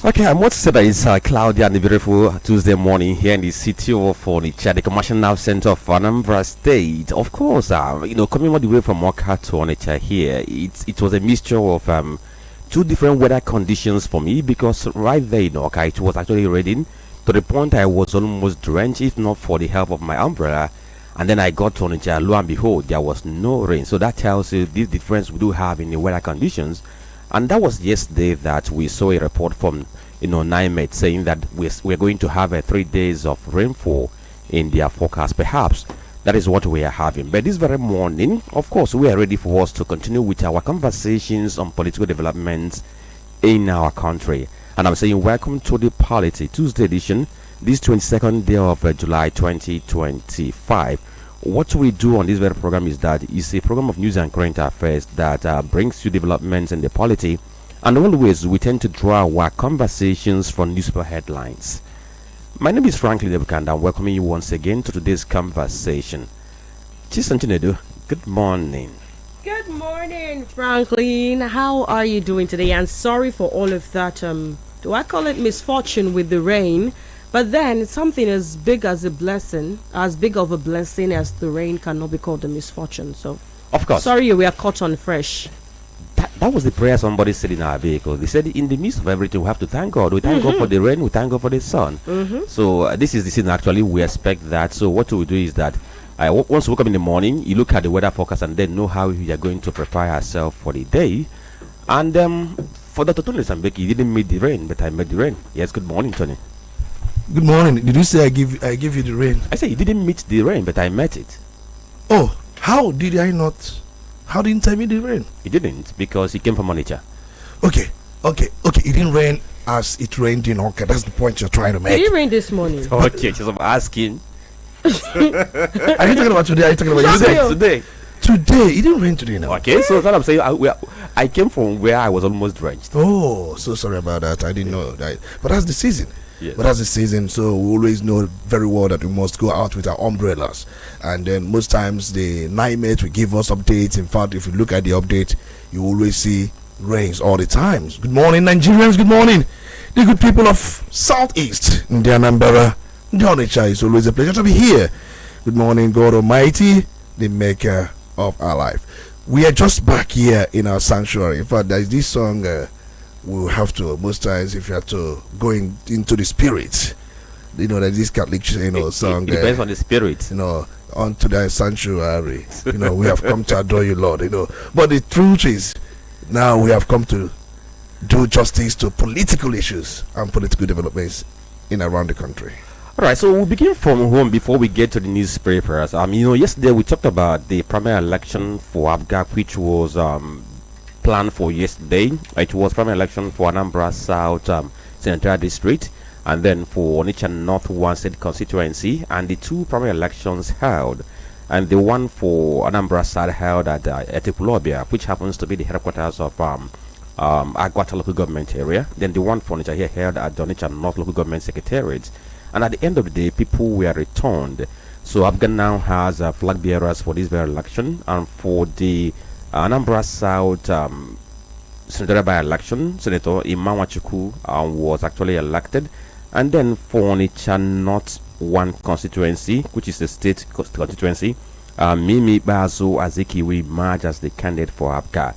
Okay, I must say that it's cloudy and a beautiful Tuesday morning here in the city of Onitsha, the commercial now center of Anambra State. Of course, coming all the way from Waka to Onitsha here, it was a mixture of two different weather conditions for me because right there in Oka, it was actually raining to the point I was almost drenched, if not for the help of my umbrella. And then I got to Onitsha, lo and behold, there was no rain. So that tells you the difference we do have in the weather conditions. And that was yesterday that we saw a report from, NIMET saying that we're going to have 3 days of rainfall in their forecast. Perhaps that is what we are having. But this very morning, of course, we are ready for us to continue with our conversations on political developments in our country. And I'm saying welcome to the Polity Tuesday edition, this 22nd day of July 2025. What we do on this very program is that it's a program of news and current affairs that brings you developments in the polity, and always we tend to draw our conversations from newspaper headlines. My name is Franklin and Ebuka, and I'm welcoming you once again to today's conversation. Chisom, good morning. Good morning, Franklin. How are you doing today? And sorry for all of that. Do I call it misfortune with the rain? But then something as big as a blessing, as big of a blessing as the rain, cannot be called a misfortune. So, of course, sorry we are caught on fresh. That was the prayer somebody said in our vehicle. They said, in the midst of everything, we have to thank God. We thank God for the rain. We thank God for the sun. So this is the season. Actually, we expect that. So what we do is that once we wake up in the morning, you look at the weather forecast and then know how we are going to prepare ourselves for the day. And for Dr. Olisa Mbeki, he didn't meet the rain, but I met the rain. Yes, good morning, Tony. Good morning. Did you say I give you the rain? I said you didn't meet the rain, but I met it. Oh, how did I not? How didn't I meet the rain? It didn't, because it came from Onitsha. Okay. It didn't rain as it rained in Oka. That's the point you're trying to make. Did it rain this morning? Okay, just asking. Are you talking about today? Are you talking about Today. Today, it didn't rain today now. Okay, so what I'm saying, I came from where I was almost drenched. Oh, so sorry about that. I didn't know that. But that's the season. Yes. But that's the season, so we always know very well that we must go out with our umbrellas. And then most times the NIMET will give us updates. In fact, if you look at the update, you always see rains all the times. Good morning, Nigerians. Good morning, the good people of Southeast Anambra. Onitsha, it's always a pleasure to be here. Good morning, God Almighty, the maker of our life. We are just back here in our sanctuary. In fact, there is this song. We'll have to, most times, if you have to go into the spirit, that this Catholic song. It depends on the spirit. Onto the sanctuary. We have come to adore you, Lord. But the truth is, now we have come to do justice to political issues and political developments in around the country. All right, so we'll begin from home before we get to the newspapers. Yesterday we talked about the primary election for Abga, which was planned for yesterday. It was primary election for Anambra South Senatorial District, and then for Onitsha North 1 State Constituency, and the two primary elections held. And the one for Anambra South held at Etekulobia, which happens to be the headquarters of Agwata local government area. Then the one for Onitsha here held at the Onitsha North local government secretariat. And at the end of the day, people were returned. So Afghan now has flag bearers for this very election, and for the Anambra South senatorial by-election, Senator Imanwachuku was actually elected. And then for Onitsha North 1 constituency, which is the state constituency, Mimi Bazo Azikiwe emerged as the candidate for Abga.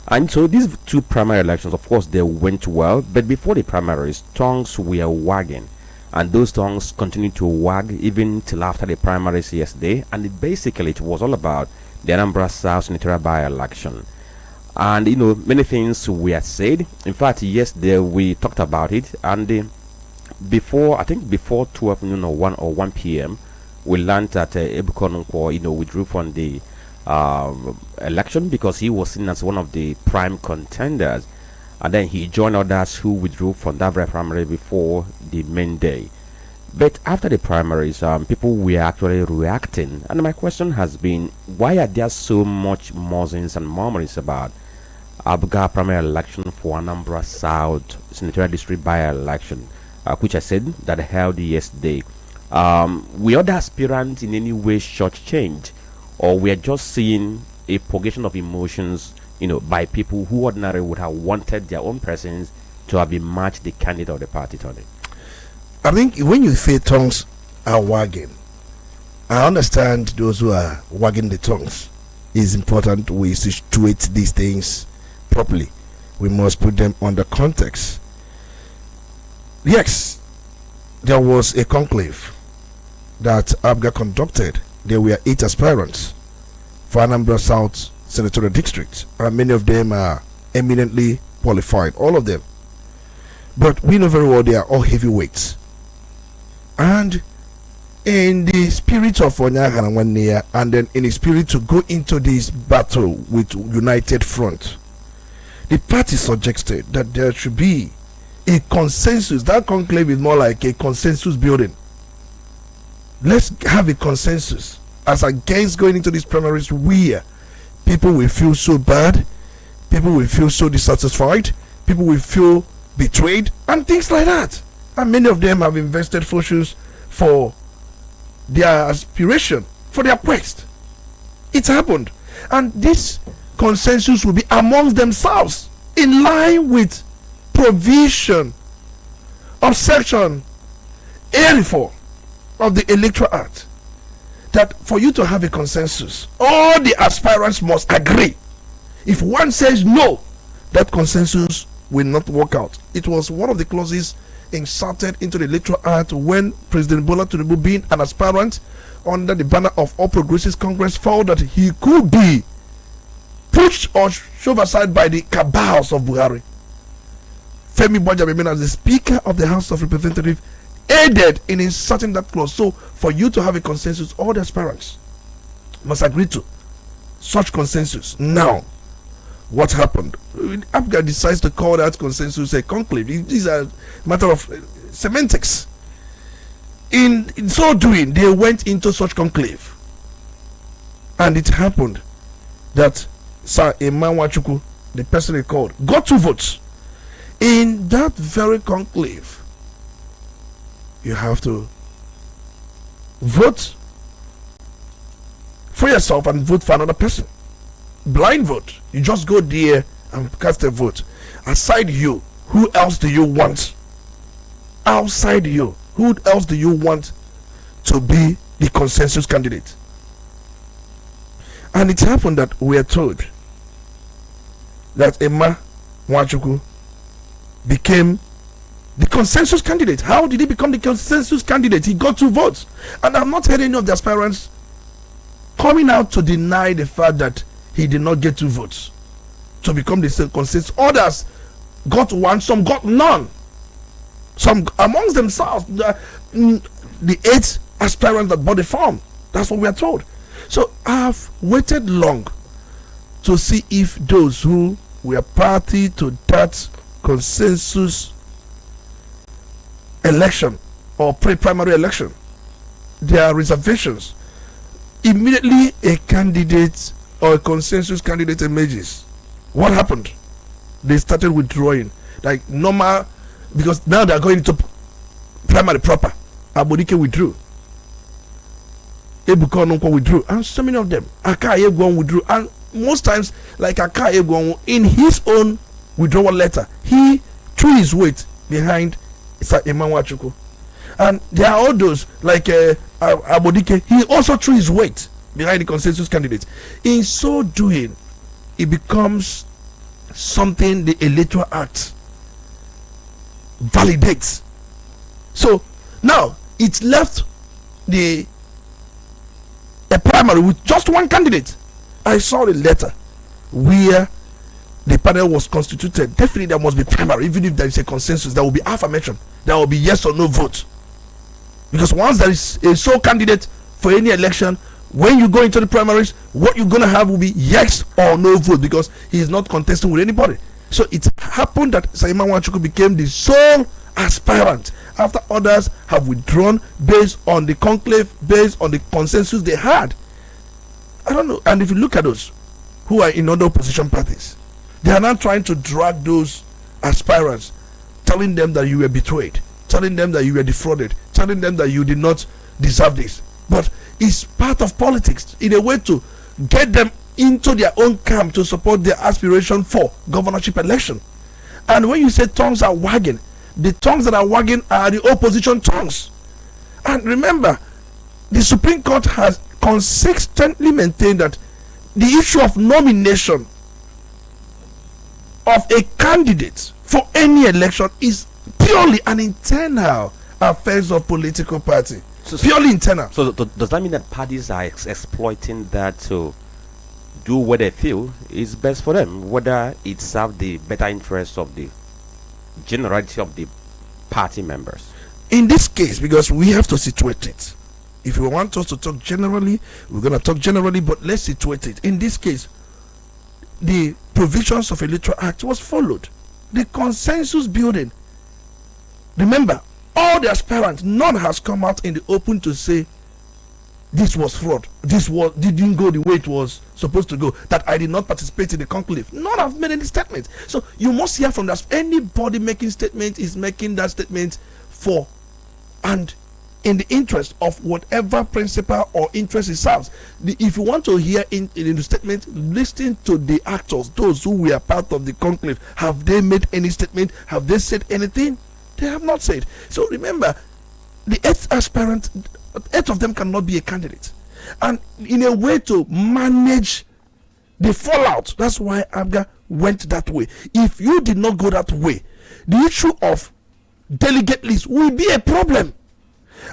And so these two primary elections, of course, they went well. But before the primaries, tongues were wagging. And those tongues continued to wag even till after the primaries yesterday. And it was all about the Anambra South senatorial by-election. And many things were said. In fact, yesterday we talked about it, and before 12 noon or 1 p.m. we learned that Ebuka withdrew from the election because he was seen as one of the prime contenders, and then he joined others who withdrew from that very primary before the main day. But after the primaries, people were actually reacting, and my question has been, why are there so much muzzins and murmurings about Abga primary election for Anambra South senatorial district by-election, which I said that held yesterday? Were other aspirants in any way shortchanged, or we are just seeing a purgation of emotions, by people who ordinarily would have wanted their own presence to have been matched the candidate of the party, Tony? I think when you say tongues are wagging, I understand those who are wagging the tongues. It's important we situate these things properly. We must put them under context. Yes, there was a conclave that ABGA conducted. There were 8 aspirants for Anambra South Senatorial District, and many of them are eminently qualified, all of them. But we know very well they are all heavyweights. And in the spirit of Onyaga and then in the spirit to go into this battle with united front, the party suggested that there should be a consensus. That conclave is more like a consensus building. Let's have a consensus as against going into these primaries where people will feel so bad, people will feel so dissatisfied, people will feel betrayed, and things like that. And many of them have invested fortunes for their aspiration, for their quest. It happened. And this consensus will be amongst themselves in line with provision of section 84 of the Electoral Act, that for you to have a consensus, all the aspirants must agree. If one says no, that consensus will not work out. It was one of the clauses inserted into the Electoral Act when President Bola Tinubu, being an aspirant under the banner of All Progressives Congress, felt that he could be pushed or shoved aside by the cabals of Buhari. Femi Bojabemi, as the Speaker of the House of Representatives, aided in inserting that clause. So for you to have a consensus, all the aspirants must agree to such consensus. Now, what happened? ABGA decides to call that consensus a conclave. These are a matter of semantics. In so doing, they went into such conclave, and it happened that Sir Imanwachuku, the person they called, got 2 votes. In that very conclave, you have to vote for yourself and vote for another person. Blind vote. You just go there and cast a vote. Aside you, who else do you want? Outside you, who else do you want to be the consensus candidate? And it happened that we are told that Emma Wachuku became the consensus candidate. How did he become the consensus candidate? He got 2 votes. And I've not heard any of the aspirants coming out to deny the fact that he did not get 2 votes to become the consensus. Others got 1, some got none. Some amongst themselves, the 8 aspirants that bought the form. That's what we are told. So I've waited long to see if those who were party to that consensus election or pre-primary election, there are reservations. Immediately a candidate or a consensus candidate emerges. What happened? They started withdrawing like normal, because now they are going to primary proper. Abodike withdrew, Ebuka Franklin withdrew, and so many of them. Aka Egwon withdrew, and most times, like Aka Egwon, in his own withdrawal letter, he threw his weight behind Sir Imanwachuku. And there are all those like Abodike, he also threw his weight behind the consensus candidate. In so doing, it becomes something the Electoral Act validates. So now it's left a primary with just 1 candidate. I saw the letter where the panel was constituted. Definitely there must be primary. Even if there is a consensus, there will be affirmation, there will be yes or no vote. Because once there is a sole candidate for any election, when you go into the primaries, what you're going to have will be yes or no vote, because he is not contesting with anybody. So it happened that Sir Imanwachuku became the sole aspirant after others have withdrawn based on the conclave, based on the consensus they had. I don't know. And if you look at those who are in other opposition parties, they are now trying to drag those aspirants, telling them that you were betrayed, telling them that you were defrauded, telling them that you did not deserve this. But it's part of politics in a way to get them into their own camp to support their aspiration for governorship election. And when you say tongues are wagging, the tongues that are wagging are the opposition tongues. And remember, the Supreme Court has consistently maintained that the issue of nomination of a candidate for any election is purely an internal affairs of political party. Purely internal. So does that mean that parties are exploiting that to do what they feel is best for them, whether it serves the better interests of the generality of the party members? In this case, because we have to situate it. If you want us to talk generally, we're going to talk generally, but let's situate it. In this case, the provisions of Electoral Act was followed. The consensus building. Remember, all the aspirants, none has come out in the open to say this was fraud, didn't go the way it was supposed to go, that I did not participate in the conclave. None have made any statement. So you must hear from that. Anybody making statement is making that statement for and in the interest of whatever principle or interest it serves. If you want to hear in the statement, listen to the actors, those who were part of the conclave. Have they made any statement? Have they said anything? They have not said. So remember, the 8 aspirants, 8 of them cannot be a candidate. And in a way to manage the fallout, that's why ABGA went that way. If you did not go that way, the issue of delegate list will be a problem,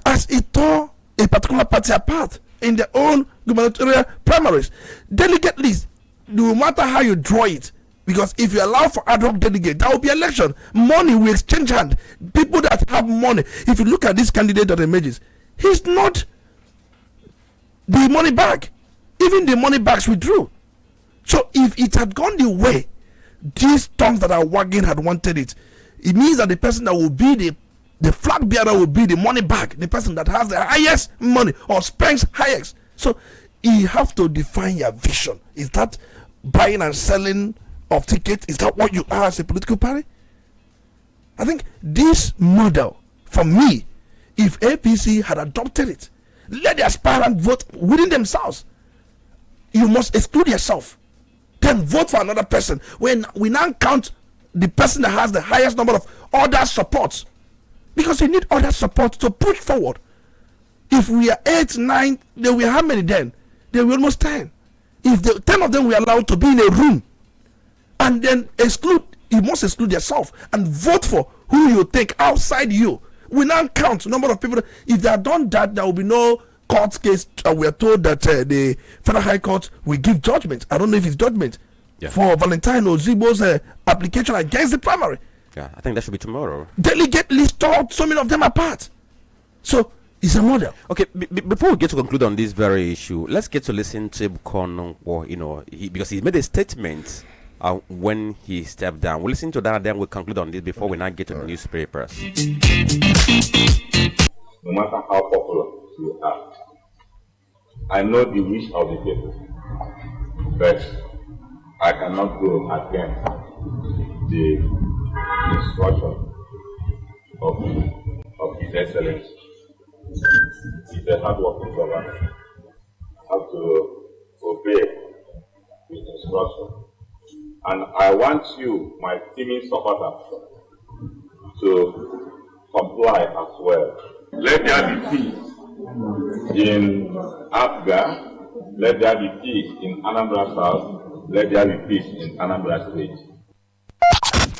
as it tore a particular party apart in their own gubernatorial primaries. Delegate list, no matter how you draw it, because if you allow for ad hoc delegate, that will be election. Money will exchange hand. People that have money. If you look at this candidate that emerges, he's not the money bag. Even the money bags withdrew. So if it had gone the way these tongues that are wagging had wanted it, it means that the person that will be the flag bearer will be the money bag, the person that has the highest money or spends highest. So you have to define your vision. Is that buying and selling of tickets? Is that what you are as a political party? I think this model, for me, if APC had adopted it, let the aspirant vote within themselves. You must exclude yourself, then vote for another person. When we now count the person that has the highest number of other supports, because you need other support to push forward. If we are 8, 9, then we have how many then? Then we almost 10. If the 10 of them were allowed to be in a room, and then you must exclude yourself and vote for who you think outside you. We now count number of people. If they have done that, there will be no court case. We are told that the Federal High Court will give judgment. I don't know if it's judgment for Valentine Ozibo's application against the primary. Yeah, I think that should be tomorrow. Delegate list tore so many of them apart. So it's a model. Okay, before we get to conclude on this very issue, let's get to listen to Ebuka, because he made a statement when he stepped down. We'll listen to that, then we'll conclude on this before we now get to the newspapers. No matter how popular you are, I know the wish of the people, but I cannot go against the instruction of His Excellency. He's a hard-working government. Have to obey his instruction. And I want you, my teaming supporters, to comply as well. Let there be peace in ABGA. Let there be peace in Anambra South. Let there be peace in Anambra State.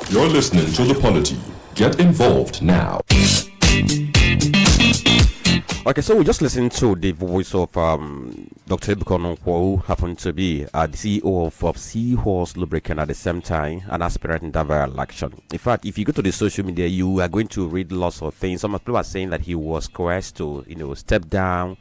You're listening to The Polity. Get involved now. Okay, so we just listened to the voice of Dr. Ebuka, who happened to be the CEO of Seahorse Lubricant at the same time, an aspirant in that very election. In fact, if you go to the social media, you are going to read lots of things. Some people are saying that he was coerced to, step down,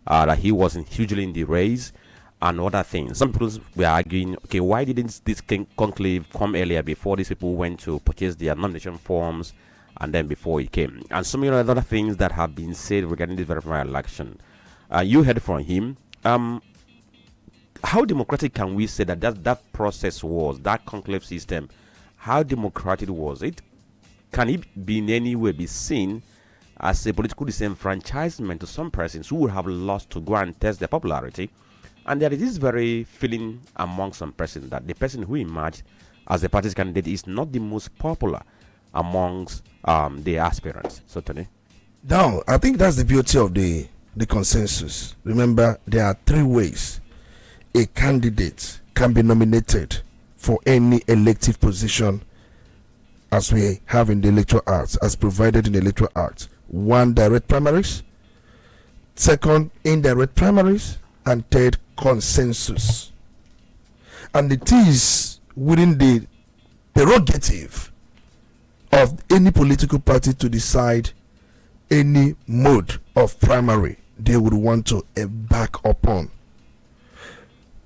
that he wasn't hugely in the race, and other things. Some people were arguing, okay, why didn't this conclave come earlier before these people went to purchase their nomination forms, and then before it came? And so many other things that have been said regarding this very primary election. You heard from him. How democratic can we say that process was, that conclave system? How democratic was it? Can it be in any way be seen as a political disenfranchisement to some persons who would have lost to go and test their popularity? And there is this very feeling among some persons that the person who emerged as the party's candidate is not the most popular amongst the aspirants. So, Tony? Now, I think that's the beauty of the consensus. Remember, there are three ways a candidate can be nominated for any elective position as we have in the Electoral Act, as provided in the Electoral Act. One, direct primaries. Second, indirect primaries. And third, consensus. And it is within the prerogative of any political party to decide any mode of primary they would want to embark upon.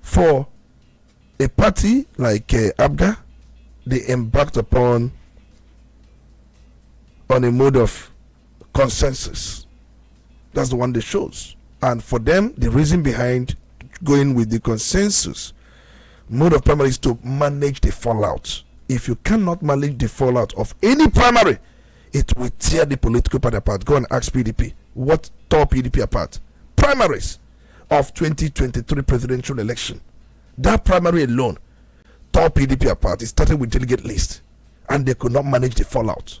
For a party like ABGA, they embarked upon on a mode of consensus. That's the one they chose. And for them, the reason behind going with the consensus mode of primary is to manage the fallout. If you cannot manage the fallout of any primary, it will tear the political party apart. Go and ask PDP. What tore PDP apart? Primaries of 2023 presidential election. That primary alone tore PDP apart. It started with delegate list, and they could not manage the fallout.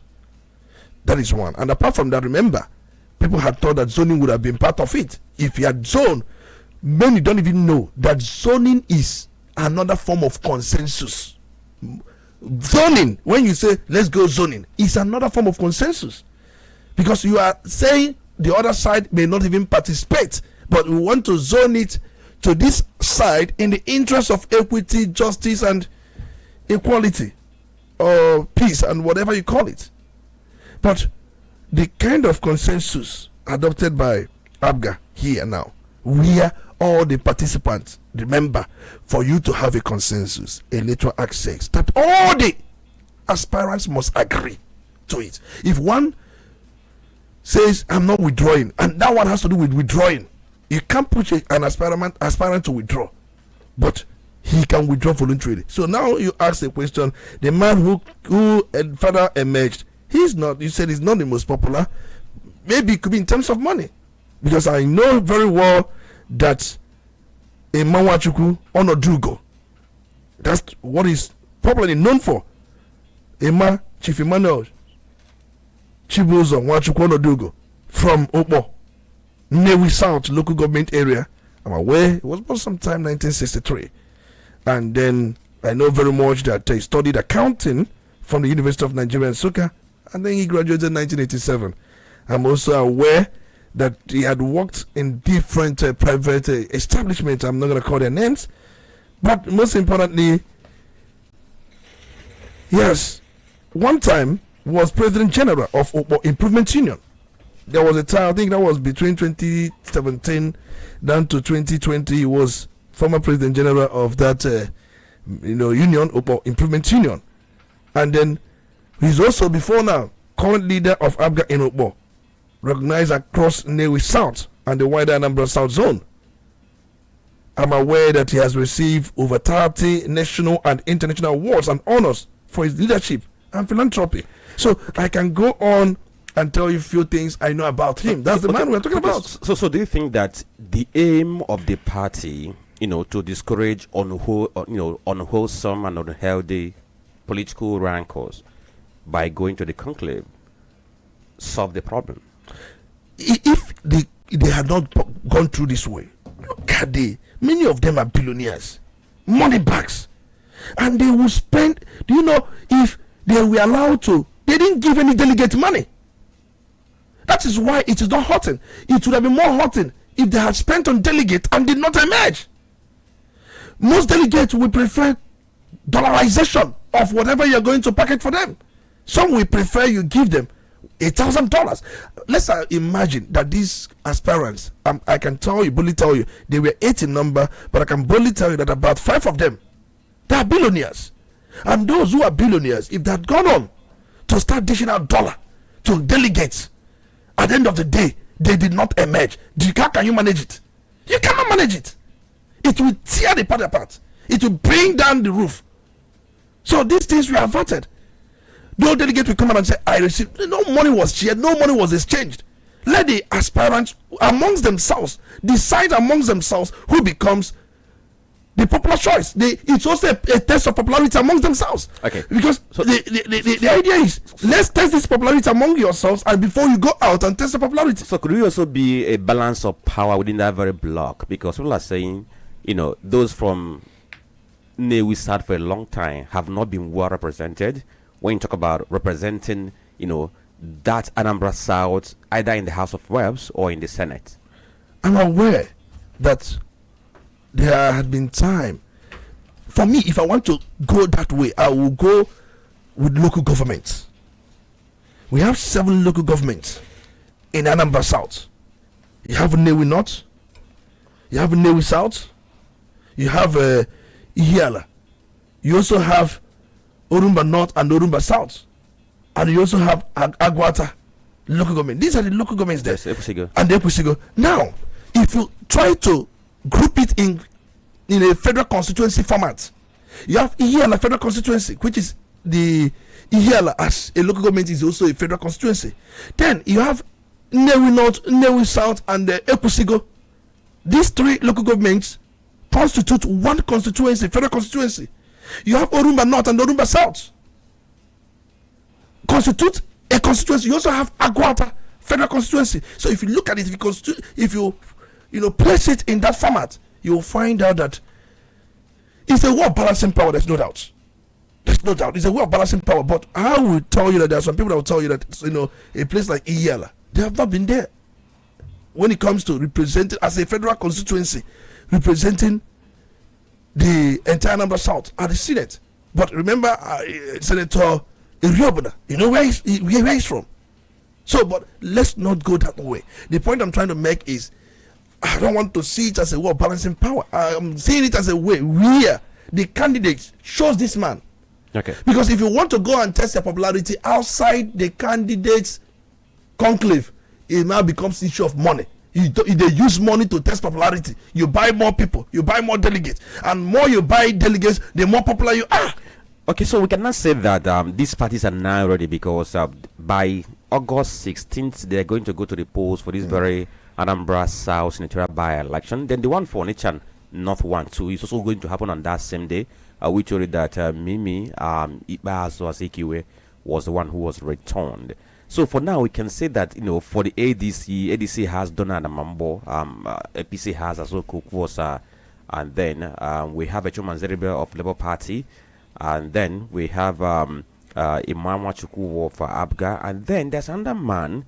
That is one. And apart from that, remember, people had thought that zoning would have been part of it. If you had zoned, many don't even know that zoning is another form of consensus. Zoning, when you say let's go zoning, is another form of consensus, because you are saying the other side may not even participate, but we want to zone it to this side in the interest of equity, justice, and equality, or peace, and whatever you call it. But the kind of consensus adopted by ABGA here now, where all the participants, remember, for you to have a consensus, Electoral Act says that all the aspirants must agree to it. If one says, I'm not withdrawing, and that one has to do with withdrawing, you can't push an aspirant to withdraw, but he can withdraw voluntarily. So now you ask the question, the man who further emerged, he's not, you said he's not the most popular. Maybe it could be in terms of money, because I know very well that Emawachukwu Onodugo, that's what he's popularly known for. Chief Emmanuel Chibuzo Nwachukwu Onodugo from Opo, Nnewi South local government area. I'm aware it was about sometime 1963. And then I know very much that he studied accounting from the University of Nigeria in Nsukka, and then he graduated in 1987. I'm also aware that he had worked in different private establishments. I'm not going to call their names, but most importantly, yes, one time was President General of Opo Improvement Union. There was a time, I think that was between 2017 down to 2020. He was former President General of that union, Opo Improvement Union, and then he's also before now current leader of ABGA in Opo, recognized across Nnewi South and the wider Anambra South Zone. I'm aware that he has received over 30 national and international awards and honors for his leadership and philanthropy. So I can go on and tell you a few things I know about him. That's the man we're talking about. So do you think that the aim of the party, to discourage unwholesome and unhealthy political rancors by going to the conclave, solve the problem? If they had not gone through this way, look at many of them are billionaires, money bags, and they will spend. Do you know, if they were allowed to, they didn't give any delegate money. That is why it is not hurting. It would have been more hurting if they had spent on delegate and did not emerge. Most delegates will prefer dollarization of whatever you're going to packet for them. Some will prefer you give them $1,000. Let's imagine that these aspirants, I can boldly tell you, they were 8 in number, but I can boldly tell you that about 5 of them, they are billionaires. And those who are billionaires, if they had gone on to start dishing out dollar to delegates, at the end of the day, they did not emerge. How can you manage it? You cannot manage it. It will tear the party apart. It will bring down the roof. So these things were averted. No delegate will come out and say, I received. No money was shared, no money was exchanged. Let the aspirants amongst themselves decide amongst themselves who becomes the popular choice. It's also a test of popularity amongst themselves. Okay. Because So the idea is, let's test this popularity among yourselves, and before you go out and test the popularity. So could we also be a balance of power within that very block? Because people are saying, those from Newi South for a long time have not been well represented. When you talk about representing, that Anambra South either in the House of Reps or in the Senate. I'm aware that there had been time for me. If I want to go that way, I will go with local governments. We have 7 local governments in Anambra South. You have Newi North, you have Newi South, you have Ihiala, you also have Orumba North and Orumba South, and you also have Agwata local government. These are the local governments there. Yes, Epusigo. And Epusigo. Now, if you try to group it in a federal constituency format, you have Ihiala federal constituency, which is the Ihiala as a local government is also a federal constituency. Then you have Newi North, Newi South, and Epusigo. These 3 local governments constitute one constituency, federal constituency. You have Orumba North and Orumba South constitute a constituency. You also have Agwata federal constituency. So if you look at it, if you place it in that format, you'll find out that it's a war of balancing power. There's no doubt. It's a way of balancing power. But I will tell you that there are some people that will tell you that a place like Iyala, they have not been there when it comes to representing as a federal constituency, representing the entire Anambra South at the Senate. But remember, Senator Iriobuna, where he's from. So, but let's not go that way. The point I'm trying to make is, I don't want to see it as a way of balancing power. I'm seeing it as a way where the candidate shows this man. Okay. Because if you want to go and test your popularity outside the candidate's conclave, it now becomes issue of money. They use money to test popularity. You buy more people, you buy more delegates, and more you buy delegates, the more popular you are. Okay, so we cannot say that these parties are now ready, because by August 16th they're going to go to the polls for this very Anambra South senatorial by-election. Then the one for Onitsha North 1 2 is also going to happen on that same day. We told you that Mimi Ibazo Azikiwe was the one who was returned. So for now, we can say that for the ADC has Donald Amambo, APC has Azoko Kwosa, and then we have Echoman Zeribe of Labour Party, and then we have Imamwa Chukwuwo for Abga, and then there's another man,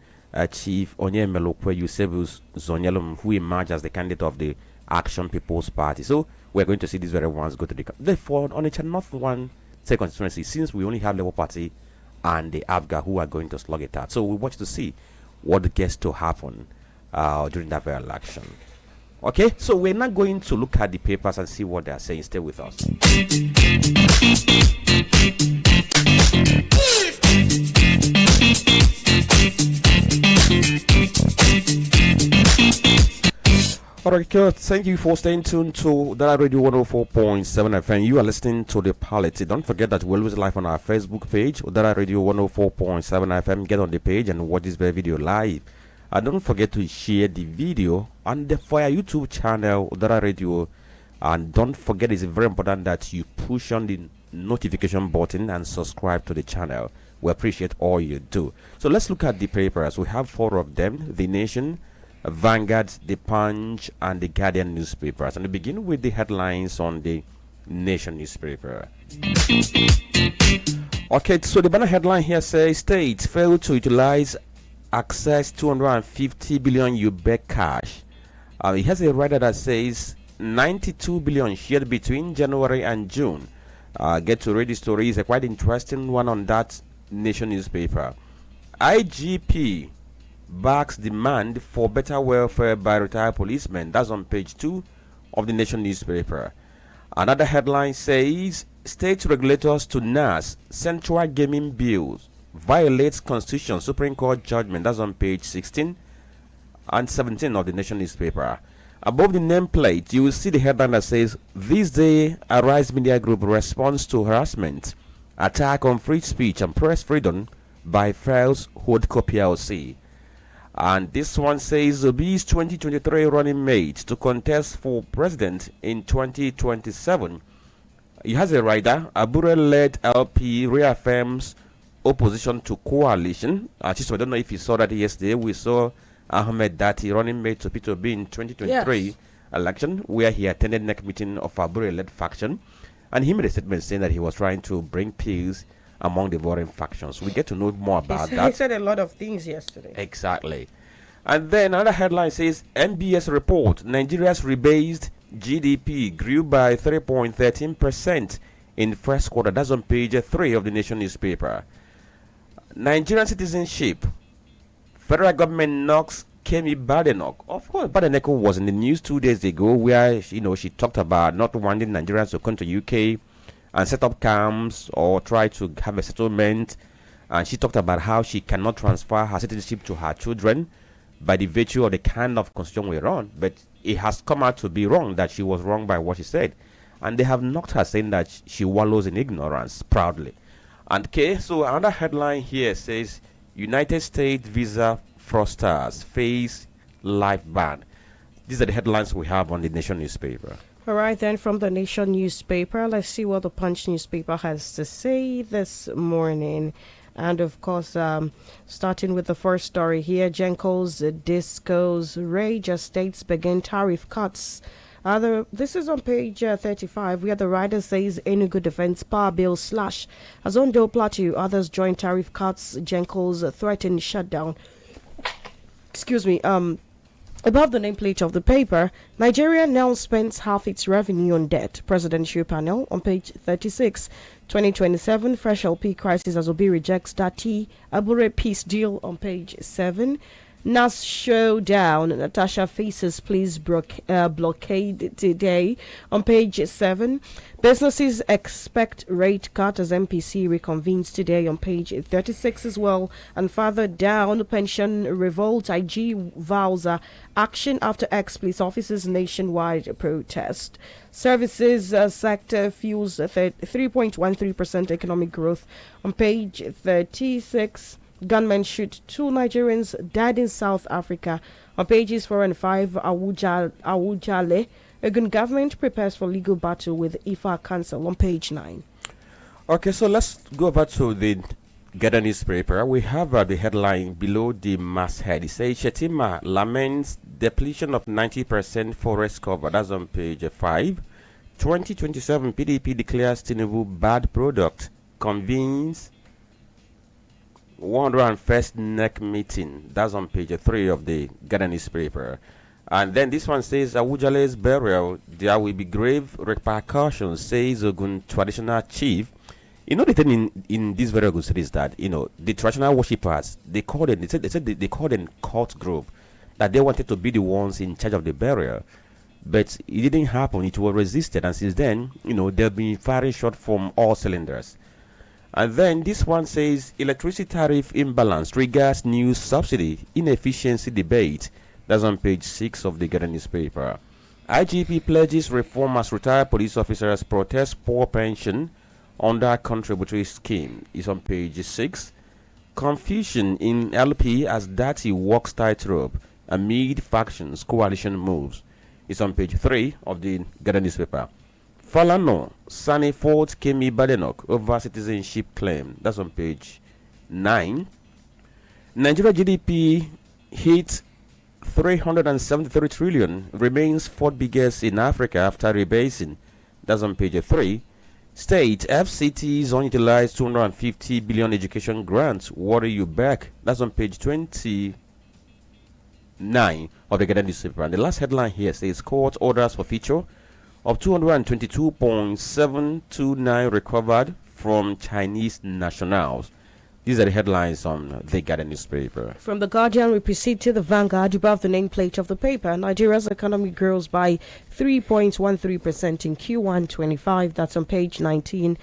Chief Onye Melokwe Yusebus Zonyelum, who emerged as the candidate of the Action People's Party. So we're going to see these very ones go to the. Therefore, on a North 1 second constituency, since we only have Labour Party and the Abga who are going to slug it out. So we watch to see what gets to happen during that very election. Okay, so we're not going to look at the papers and see what they are saying. Stay with us. Alright, thank you for staying tuned to Udala Radio 104.7 FM. You are listening to the Polity. Don't forget that we're always live on our Facebook page, Udala Radio 104.7 FM. Get on the page and watch this very video live. And don't forget to share the video on the for our YouTube channel, Udala Radio. And don't forget, it's very important that you push on the notification button and subscribe to the channel. We appreciate all you do. So let's look at the papers. We have 4 of them: The Nation, Vanguard, The Punch, and The Guardian newspapers. And we begin with the headlines on The Nation newspaper. Okay, so the banner headline here says, states fail to utilize access 250 billion UBEC cash. It has a writer that says 92 billion shared between January and June. Get to read the story. It's a quite interesting one on that Nation newspaper. IGP backs demand for better welfare by retired policemen. That's on page 2 of the Nation newspaper. Another headline says, state regulators to NAS central gaming bills violates constitution, Supreme Court judgment. That's on page 16 and 17 of the Nation newspaper. Above the nameplate, you will see the headline that says, this day Arise Media Group responds to harassment, attack on free speech and press freedom by Files Holdco PLC. And this one says Obi's 2023 running mate to contest for president in 2027. He has a rider. Abure-led LP reaffirms opposition to coalition. I don't know if you saw that yesterday. We saw Ahmed Dati running mate to Peter Obi in 2023 election, where he attended next meeting of Abure-led faction, and he made a statement saying that he was trying to bring peace among the warring factions. We get to know more about that. He said a lot of things yesterday. Exactly. And then another headline says MBS report, Nigeria's rebased GDP grew by 3.13% in first quarter. That's on page 3 of the Nation newspaper. Nigerian citizenship, federal government knocks Kemi Badenoch. Of course, Badenoch was in the news 2 days ago, where she talked about not wanting Nigerians to come to UK and set up camps or try to have a settlement. And she talked about how she cannot transfer her citizenship to her children by the virtue of the kind of constitution we run. But it has come out to be wrong, that she was wrong by what she said. And they have knocked her, saying that she wallows in ignorance proudly. And okay, so another headline here says United States visa fraudsters face life ban. These are the headlines we have on the Nation newspaper. All right, then, from the Nation newspaper, let's see what the Punch newspaper has to say this morning. And of course, starting with the first story here, Genco's Disco's rage as states begin tariff cuts. This is on page 35, where the writer says Enugu Defense Power Bill slash. As Ondo Plateau, others join tariff cuts. Genco's threatened shutdown. Excuse me. Above the nameplate of the paper, Nigeria now spends half its revenue on debt. Presidential panel on page 36. 2027 fresh LP crisis as Obi rejects Dati. Abure peace deal on page 7. NAS showdown. Natasha faces police blockade today on page 7. Businesses expect rate cut as MPC reconvenes today on page 36 as well. And further down, pension revolt. IG vows action after ex-police officers nationwide protest. Services sector fuels 3.13% economic growth on page 36. Gunmen shoot 2 Nigerians, died in South Africa. On pages 4 and 5, Awujale. Ogun government prepares for legal battle with Ifa Council on page 9. Okay, so let's go back to the Gather newspaper. We have the headline below the masthead. It says Shetima laments depletion of 90% forest cover. That's on page 5. 2027 PDP declares Tinubu bad product. Convenes 101st NEC meeting. That's on page 3 of the Ghana newspaper. And then this one says Awujale's burial, there will be grave repercussions, says Ogun traditional chief. You know the thing in this very good series that the traditional worshippers, they called they called them cult group, that they wanted to be the ones in charge of the burial, but it didn't happen. It was resisted, and since then they've been firing shot from all cylinders. And then this one says electricity tariff imbalance triggers new subsidy inefficiency debate. That's on page 6 of the Ghana newspaper. IGP pledges reform as retired police officers protest poor pension under contributory scheme. Is on page 6. Confusion in LP as Dati walks tightrope amid factions coalition moves. It's on page 3 of the Ghana newspaper. Falano, Sani Ford Kemi Badenoch over citizenship claim. That's on page 9. Nigeria GDP hit 373 trillion, remains fourth biggest in Africa after rebasing. That's on page 3. State FCT's unutilized 250 billion education grants worry you back. That's on page 29 of the Ghana newspaper. And the last headline here says court orders for feature of 222.729 recovered from Chinese nationals. These are the headlines on the Guardian newspaper. From the Guardian, we proceed to the Vanguard. Above the nameplate of the paper, Nigeria's economy grows by 3.13% in Q1 25. That's on page 19.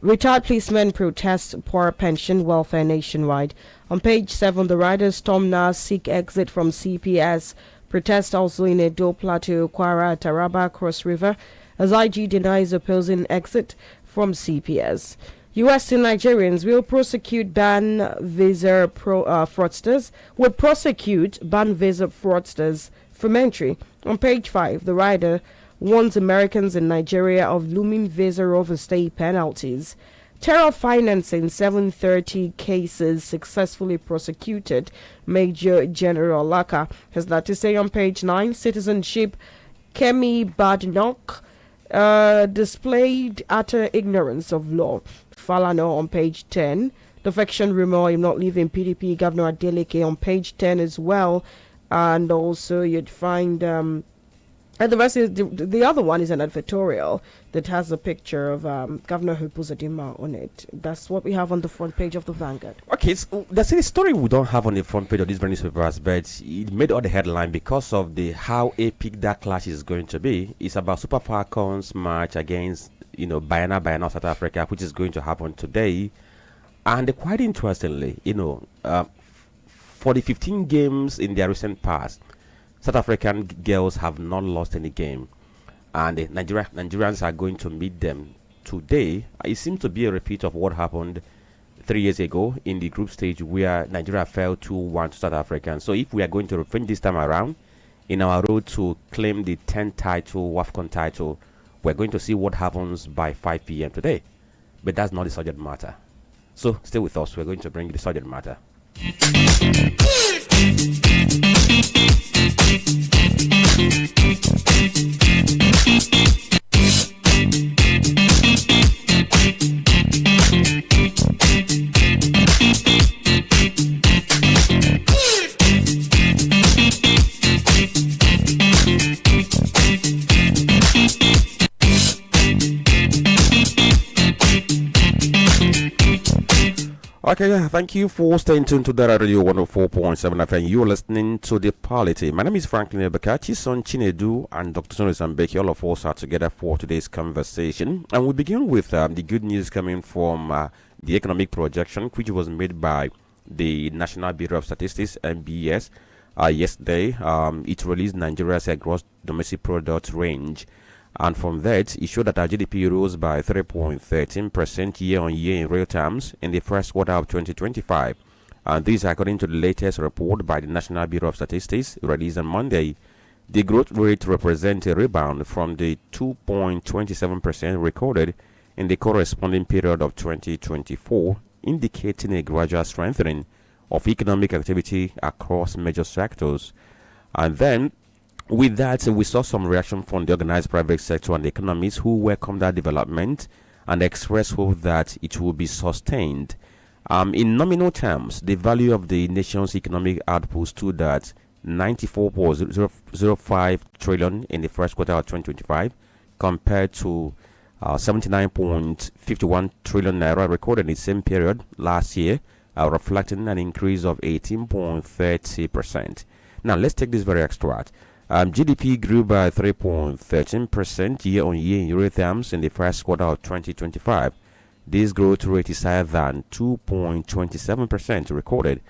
Retired policemen protest poor pension welfare nationwide. On page 7, the riders Tom Nas seek exit from CPS. Protest also in Edo Plateau, Kwara, Taraba, Cross River, as IG denies opposing exit from CPS. U.S. and Nigerians will prosecute ban visa fraudsters. Will prosecute ban visa fraudsters from entry. On page 5, the writer warns Americans in Nigeria of looming visa overstay penalties. Terror financing, 730 cases successfully prosecuted. Major General Laka has that to say on page 9. Citizenship, Kemi Badnoch displayed utter ignorance of law. Falano on page 10. Defection rumor, I'm not leaving PDP. Governor Adeleke on page 10 as well. And also you'd find and the rest is the other one is an editorial that has a picture of Governor Hupuzadima on it. That's what we have on the front page of the Vanguard. Okay, so that's a story we don't have on the front page of these newspapers, but it made all the headline because of the how epic that clash is going to be. It's about Super Falcons match against Bayana South Africa, which is going to happen today. And quite interestingly, for the 15 games in their recent past, South African girls have not lost any game, and the Nigerians are going to meet them today. It seems to be a repeat of what happened 3 years ago in the group stage where Nigeria fell 2-1 to South Africa. So if we are going to refrain this time around in our road to claim the 10th title, WAFCON title, we're going to see what happens by 5 p.m. today. But that's not the subject matter. So stay with us. We're going to bring you the subject matter. Okay, thank you for staying tuned to Dara Radio 104.7 FM. You're listening to the Polity. My name is Franklin and Chisom, Chinedu, and Dr. Olisa Mbeki. All of us are together for today's conversation. And we begin with the good news coming from the economic projection, which was made by the National Bureau of Statistics, NBS, yesterday. It released Nigeria's gross domestic product range. And from that, it showed that our GDP rose by 3.13% year-on-year in real terms in the first quarter of 2025. And this according to the latest report by the National Bureau of Statistics released on Monday. The growth rate represents a rebound from the 2.27% recorded in the corresponding period of 2024, indicating a gradual strengthening of economic activity across major sectors. And then, with that, we saw some reaction from the organized private sector and the economists who welcomed that development and expressed hope that it will be sustained. In nominal terms, the value of the nation's economic output stood at 94.005 trillion in the first quarter of 2025 compared to 79.51 trillion naira recorded in the same period last year, reflecting an increase of 18.30%. Now, let's take this very extract. GDP grew by 3.13% year-on-year in euro terms in the first quarter of 2025. This growth rate is higher than 2.27% recorded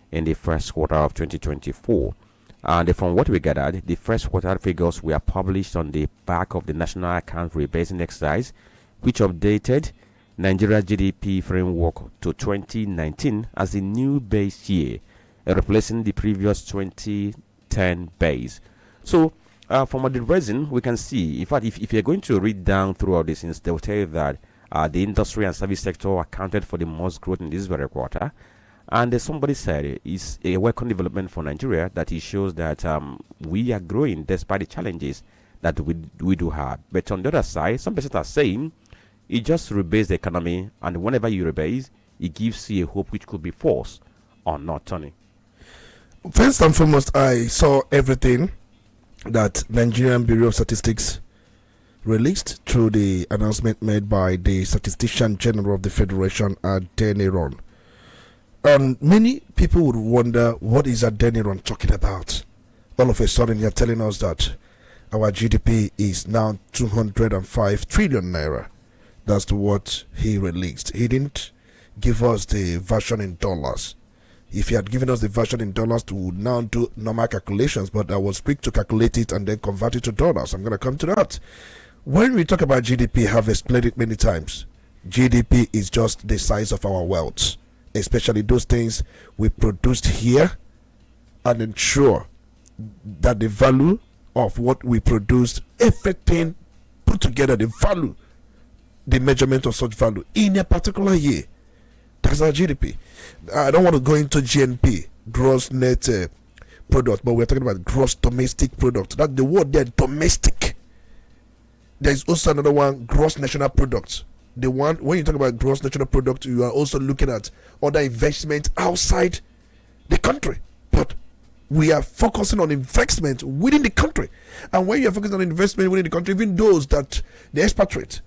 in the first quarter of 2024. And from what we gathered, the first quarter figures were published on the back of the National Account Rebasing Exercise, which updated Nigeria's GDP framework to 2019 as a new base year, replacing the previous 2010 base. So, from the reason we can see, in fact, if you're going to read down throughout this, they will tell you that the industry and service sector accounted for the most growth in this very quarter. And somebody said it's a welcome development for Nigeria that it shows that we are growing despite the challenges that we do have. But on the other side, some persons are saying it just rebase the economy, and whenever you rebase, it gives you a hope which could be false or not, Tony. First and foremost, I saw everything that Nigerian Bureau of Statistics released through the announcement made by the Statistician General of the Federation, Adeniran. And many people would wonder, what is Adeniran talking about? All of a sudden, you're telling us that our GDP is now 205 trillion naira. That's what he released. He didn't give us the version in dollars. If he had given us the version in dollars, we would now do normal calculations, but I was quick to calculate it and then convert it to dollars. I'm going to come to that. When we talk about GDP, I have explained it many times. GDP is just the size of our wealth, especially those things we produced here, and ensure that the value of what we produced, everything put together, the value, the measurement of such value in a particular year, that's our GDP. I don't want to go into GNP, gross net product, but we're talking about gross domestic product. That's the word there, domestic. There's also another one, gross national product. The one, when you talk about gross national product, you are also looking at other investment outside the country. But we are focusing on investment within the country. And when you are focusing on investment within the country, even those that the expatriate,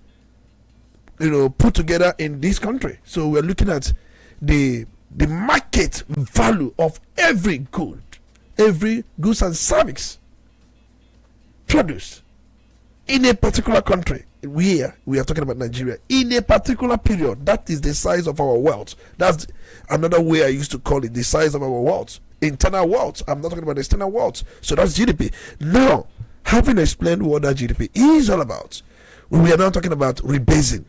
put together in this country. So we are looking at the market value of every goods and service produced in a particular country. We are talking about Nigeria in a particular period. That is the size of our wealth. That's another way I used to call it, the size of our wealth, internal wealth. I'm not talking about external wealth. So that's GDP. Now, having explained what that GDP is all about, we are now talking about rebasing.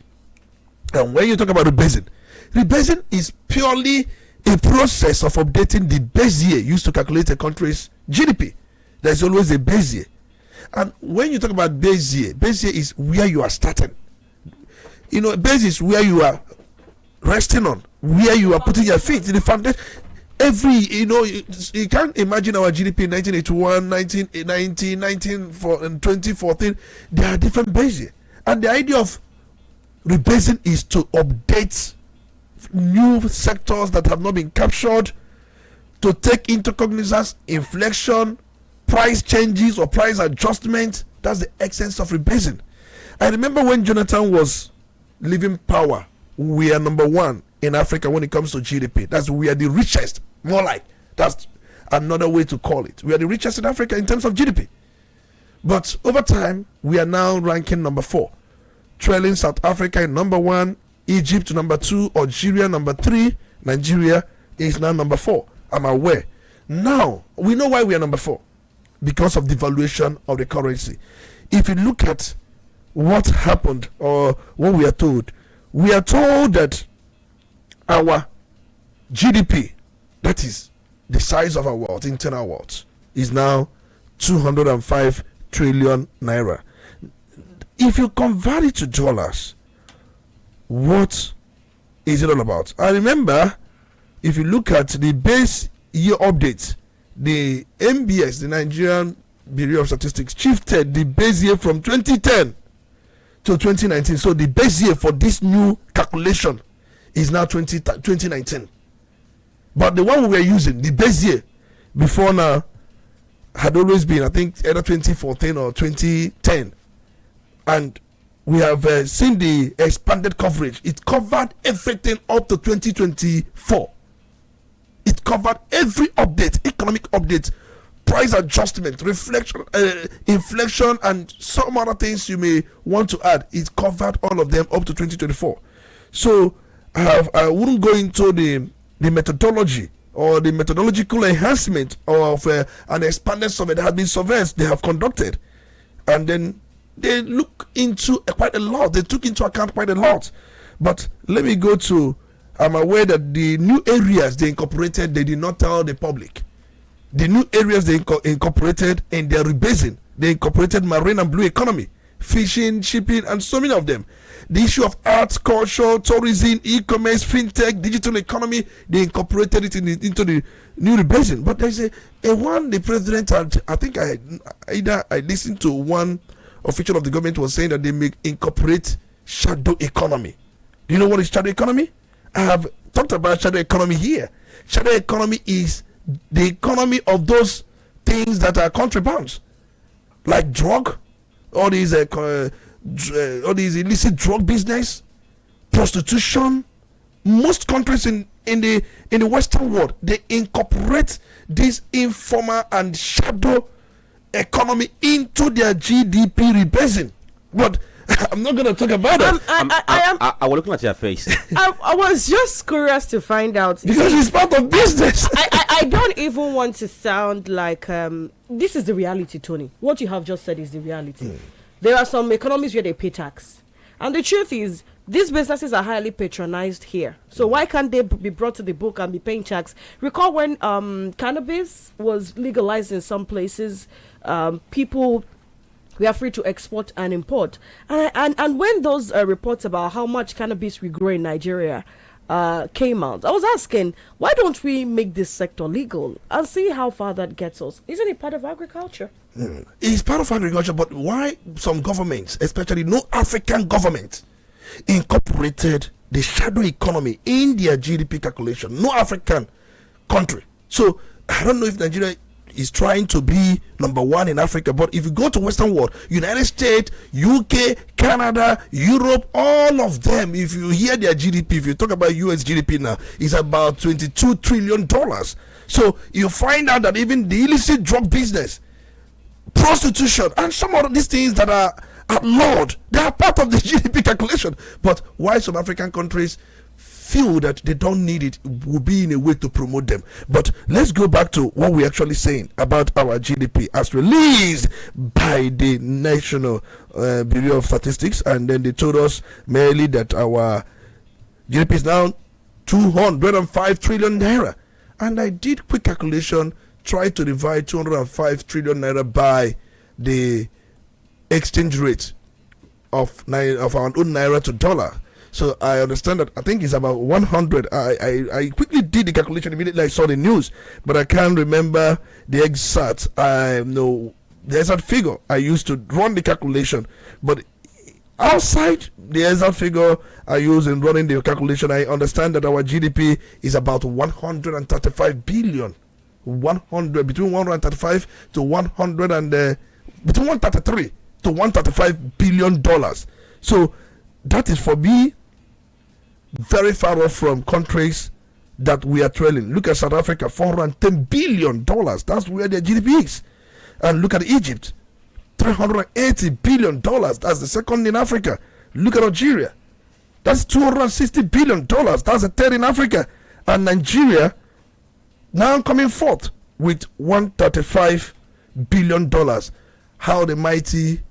And when you talk about rebasing is purely a process of updating the base year used to calculate a country's GDP. There's always a base year. And when you talk about base year is where you are starting. Base is where you are resting on, where you are putting your feet in the foundation. You can't imagine our GDP in 1981, 1990, 2014. There are different base years. And the idea of rebasing is to update new sectors that have not been captured, to take into cognizance inflation, price changes or price adjustment. That's the essence of rebasing. I remember when Jonathan was leaving power, we are number one in Africa when it comes to GDP. We are the richest, more like. That's another way to call it. We are the richest in Africa in terms of GDP. But over time, we are now ranking number 4, trailing South Africa in number 1, Egypt number 2, Algeria number 3, Nigeria is now number 4. I'm aware. Now, we know why we are number 4. Because of the devaluation of the currency. If you look at what happened or what we are told that our GDP, that is the size of our wealth, internal wealth, is now 205 trillion naira. If you convert it to dollars, what is it all about? I remember, if you look at the base year update, the MBS, the Nigerian Bureau of Statistics, shifted the base year from 2010 to 2019. So the base year for this new calculation is now 2019. But the one we were using, the base year before now, had always been, I think, either 2014 or 2010. And we have seen the expanded coverage. It covered everything up to 2024. It covered every update, economic update, price adjustment, reflection, inflation, and some other things you may want to add. It covered all of them up to 2024. So I wouldn't go into the methodology or the methodological enhancement of an expanded survey that has been surveys they have conducted, and then they look into quite a lot. They took into account quite a lot. But let me go to. I'm aware that the new areas they incorporated, they did not tell the public. The new areas they incorporated in their rebasing, they incorporated marine and blue economy, fishing, shipping, and so many of them. The issue of arts, culture, tourism, e-commerce, fintech, digital economy, they incorporated it into the new rebasing. But there's a one the president had, I think I listened to one official of the government was saying that they may incorporate shadow economy. Do you know what is shadow economy? I have talked about shadow economy here. Shadow economy is the economy of those things that are contrabands, like drug, all these illicit drug business, prostitution. Most countries in the Western world, they incorporate this informal and shadow economy into their GDP rebasing. But I'm not going to talk about it. I was looking at your face. I was just curious to find out. Because it's part of business. I don't even want to sound like this is the reality, Tony. What you have just said is the reality. There are some economies where they pay tax. And the truth is, these businesses are highly patronized here. So why can't they be brought to the book and be paying tax? Recall when cannabis was legalized in some places, people we are free to export and import. And when those reports about how much cannabis we grow in Nigeria came out, I was asking, why don't we make this sector legal and see how far that gets us? Isn't it part of agriculture? It's part of agriculture, but why some governments, especially no African government, incorporated the shadow economy in their GDP calculation? No African country. So I don't know if Nigeria is trying to be number one in Africa, but if you go to Western world, United States, UK, Canada, Europe, all of them, if you hear their GDP, if you talk about US GDP now, is about $22 trillion. So you find out that even the illicit drug business, prostitution, and some of these things that are outlawed, they are part of the GDP calculation. But why some African countries feel that they don't need it will be in a way to promote them. But let's go back to what we're actually saying about our GDP as released by the National Bureau of Statistics, and then they told us merely that our GDP is now 205 trillion naira. And I did quick calculation, try to divide 205 trillion naira by the exchange rate of our own naira to dollar. So I understand that I think it's about 100. I quickly did the calculation immediately I saw the news, but I can't remember the exact the exact figure I used to run the calculation. But outside the exact figure I use in running the calculation, I understand that our GDP is about 135 billion. 100 between 135 to 100 and between 133 to 135 billion dollars. So that is for me very far off from countries that we are trailing. Look at South Africa, $410 billion. That's where their GDP is. And look at Egypt, $380 billion. That's the second in Africa. Look at Algeria. That's $260 billion. That's the third in Africa. And Nigeria now coming forth with $135 billion. How the mighty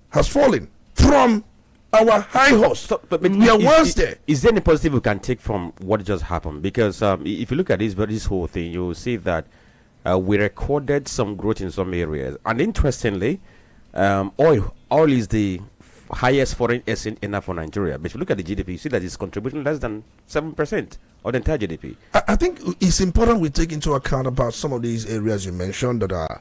has fallen from our high horse. So, but we are once there. Is there any positive we can take from what just happened? Because if you look at this whole thing, you will see that we recorded some growth in some areas. And interestingly, oil is the highest foreign exchange earner for Nigeria. But if you look at the GDP, you see that it's contributing less than 7% of the entire GDP. I think it's important we take into account about some of these areas you mentioned that are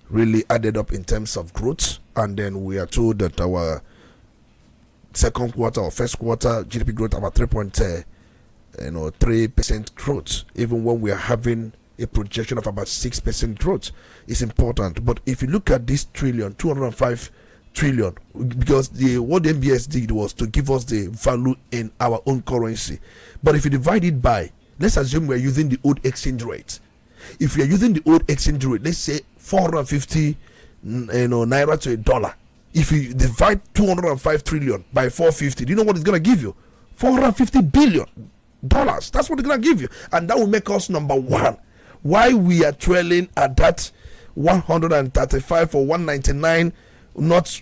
really added up in terms of growth. And then we are told that our second quarter or first quarter GDP growth about 3% growth, even when we are having a projection of about 6% growth, is important. But if you look at this 205 trillion, because what the MBS did was to give us the value in our own currency. But if you divide it by, let's assume we're using the old exchange rate. If we are using the old exchange rate, let's say 450 naira to a dollar. If you divide 205 trillion by 450, do you know what it's going to give you? $450 billion. That's what it's going to give you. And that will make us number one. Why we are trailing at that 135 or 199, not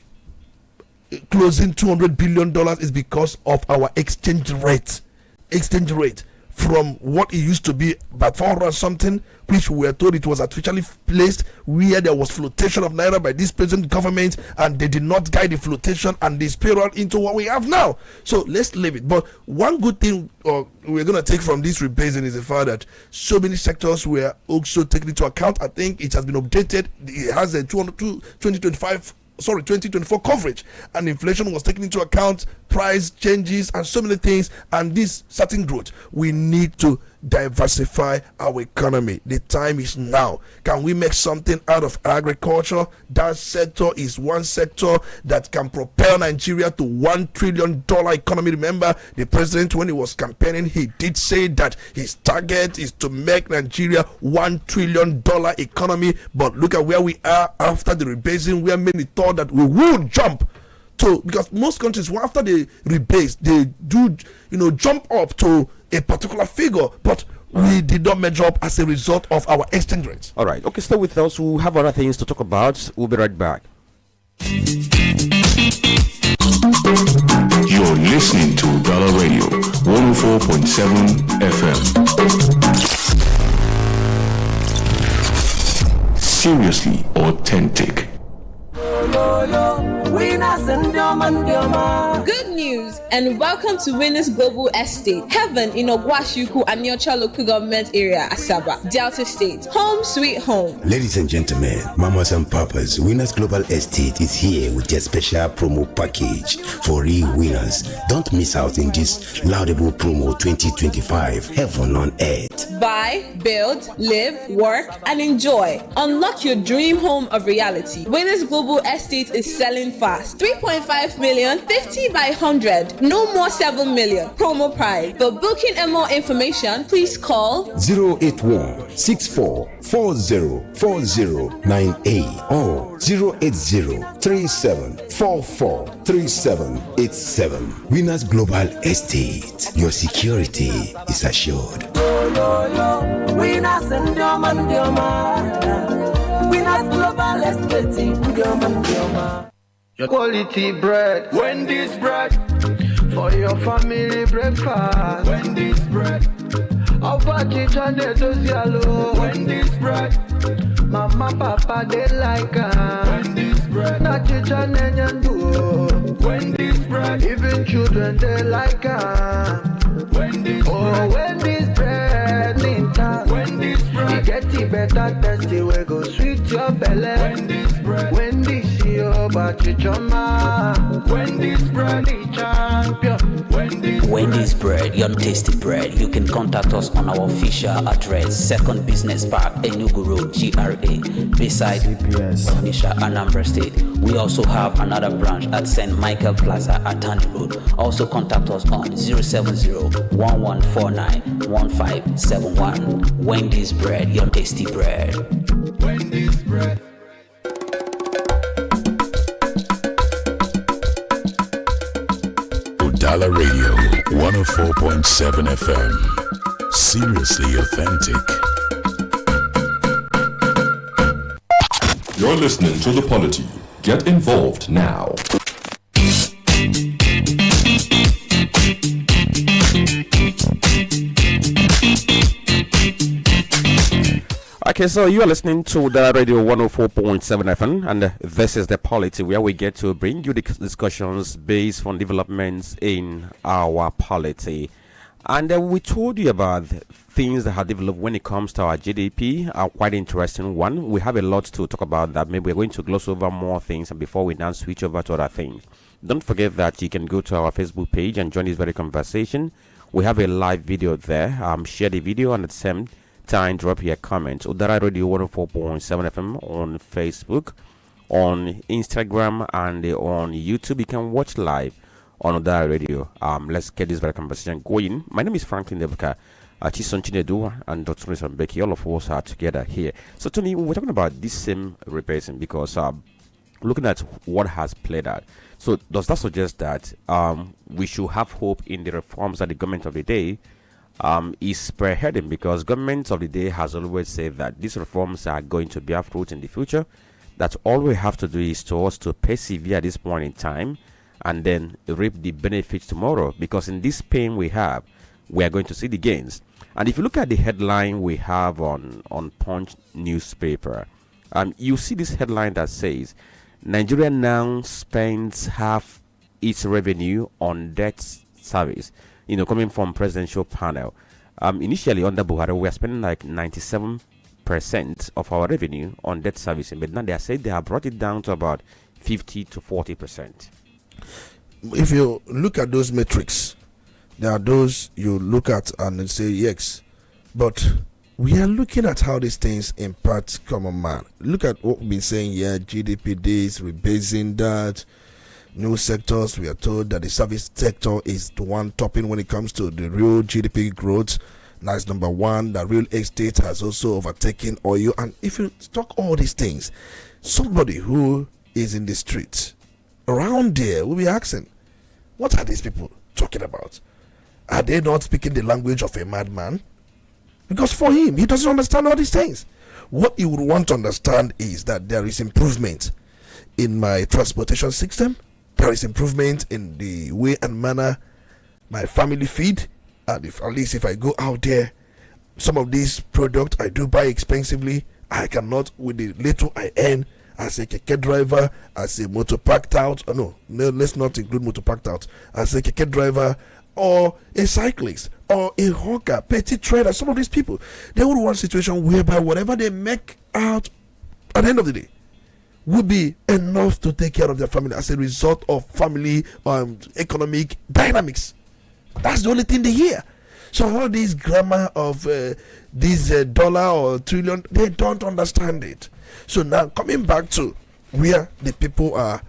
closing $200 billion, is because of our exchange rate. Exchange rate from what it used to be about 400 something, which we were told it was artificially placed, where there was flotation of naira by this present government, and they did not guide the flotation and the spiral into what we have now. So let's leave it. But one good thing we're going to take from this rebasing is the fact that so many sectors were also taken into account. I think it has been updated. It has a 2024 coverage, and inflation was taken into account, price changes, and so many things. And this certain growth, we need to diversify our economy. The time is now. Can we make something out of agriculture? That sector is one sector that can propel Nigeria to $1 trillion economy. Remember, the president, when he was campaigning, he did say that his target is to make Nigeria $1 trillion economy. But look at where we are after the rebasing, where many thought that we would jump to, because most countries, after they rebase, they do jump up to a particular figure, but we did not measure up as a result of our exchange rates. All right, okay, stay with us. We have other things to talk about. We'll be right back. You're listening to Udala Radio 104.7 FM. Seriously authentic. Good news and welcome to Winners Global Estate, Heaven in Ogwashuku, Aniocha local government area, Asaba, Delta State. Home sweet home. Ladies and gentlemen, mamas and papas, Winners Global Estate is here with their special promo package for real winners. Don't miss out in this laudable promo 2025, Heaven on Earth. Buy, build, live, work, and enjoy. Unlock your dream home of reality. Winners Global Estate is selling fast. 3.5 million, 50 by 100. No more 7 million. Promo price. For booking and more information, please call 081 64 40 4098 or 080 37 44 3787. Winners Global Estate. Your security is assured. Winners and Winners Global Estate. Your quality bread, Wendy's bread, for your family breakfast. Wendy's bread, Apache Chande Tozialo. Wendy's bread, Mama Papa they like Wendy's bread, Nachicha Nenyandu. Wendy's bread, even children they like Wendy's bread. Oh, Wendy's bread, Ninta. Wendy's bread, you get it better, tasty, we go sweet your belly. Wendy's bread, Wendy's your bachichoma. Wendy's bread, the champion. Wendy's bread, your tasty bread. You can contact us on our official address, 2nd Business Park, Enugu Road, GRA, beside Onitsha, Anambra State. We also have another branch at St. Michael Plaza at Tani Road. Also contact us on 070-1149-1571. Wendy's bread, your tasty bread. Wendy's bread. Udala Radio 104.7 FM. Seriously authentic. You're listening to The Polity. Get involved now. Okay, so you are listening to the Radio 104.7 FM, and this is The Polity, where we get to bring you the discussions based on developments in our polity. And we told you about things that have developed when it comes to our GDP, a quite interesting one. We have a lot to talk about that. Maybe we're going to gloss over more things before we now switch over to other things. Don't forget that you can go to our Facebook page and join this very conversation. We have a live video there. Share the video and at the same time drop your comments. Udala Radio 104.7 FM on Facebook, on Instagram, and on YouTube. You can watch live on Udala Radio. Let's get this very conversation going. My name is Franklin and Chisom and Dr. Olisa Mbeki. All of us are together here. So Tony, we're talking about this same replacement because looking at what has played out. So does that suggest that we should have hope in the reforms that the government of the day is spearheading, because government of the day has always said that these reforms are going to bear fruit in the future, that all we have to do is to us to persevere at this point in time and then reap the benefits tomorrow, because in this pain we are going to see the gains. And if you look at the headline we have on Punch newspaper, you see this headline that says Nigeria now spends half its revenue on debt service. Coming from presidential panel. Initially under Buhari, we were spending like 97% of our revenue on debt servicing, but now they said they have brought it down to about 50 to 40%. If you look at those metrics, there are those you look at and say yes, but we are looking at how these things impact common man. Look at what we've been saying here: GDP this, rebasing that. New sectors, we are told that the service sector is the one topping when it comes to the real GDP growth. That's number one. The real estate has also overtaken oil. And if you talk all these things, somebody who is in the streets around there will be asking, what are these people talking about? Are they not speaking the language of a madman? Because for him, he doesn't understand all these things. What he would want to understand is that there is improvement in my transportation system. there is improvement in the way and manner my family feed, and if at least if I go out there, some of these products I do buy expensively, I cannot with the little I earn as a keke driver, as a motor packed out. No, let's not include motor packed out. As a keke driver or a cyclist or a hawker, petty trader, some of these people, they would want a situation whereby whatever they make out at the end of the day would be enough to take care of their family as a result of family economic dynamics. That's the only thing they hear. So all this grammar of this dollar or trillion, they don't understand it. So now coming back to where the people are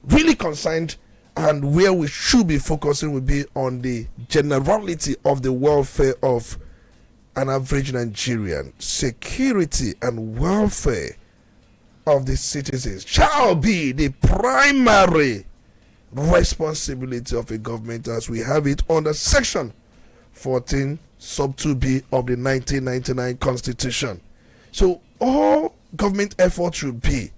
really concerned and where we should be focusing will be on the generality of the welfare of an average Nigerian. Security and welfare of the citizens shall be the primary responsibility of a government as we have it under section 14 sub 2b of the 1999 constitution. So all government effort should be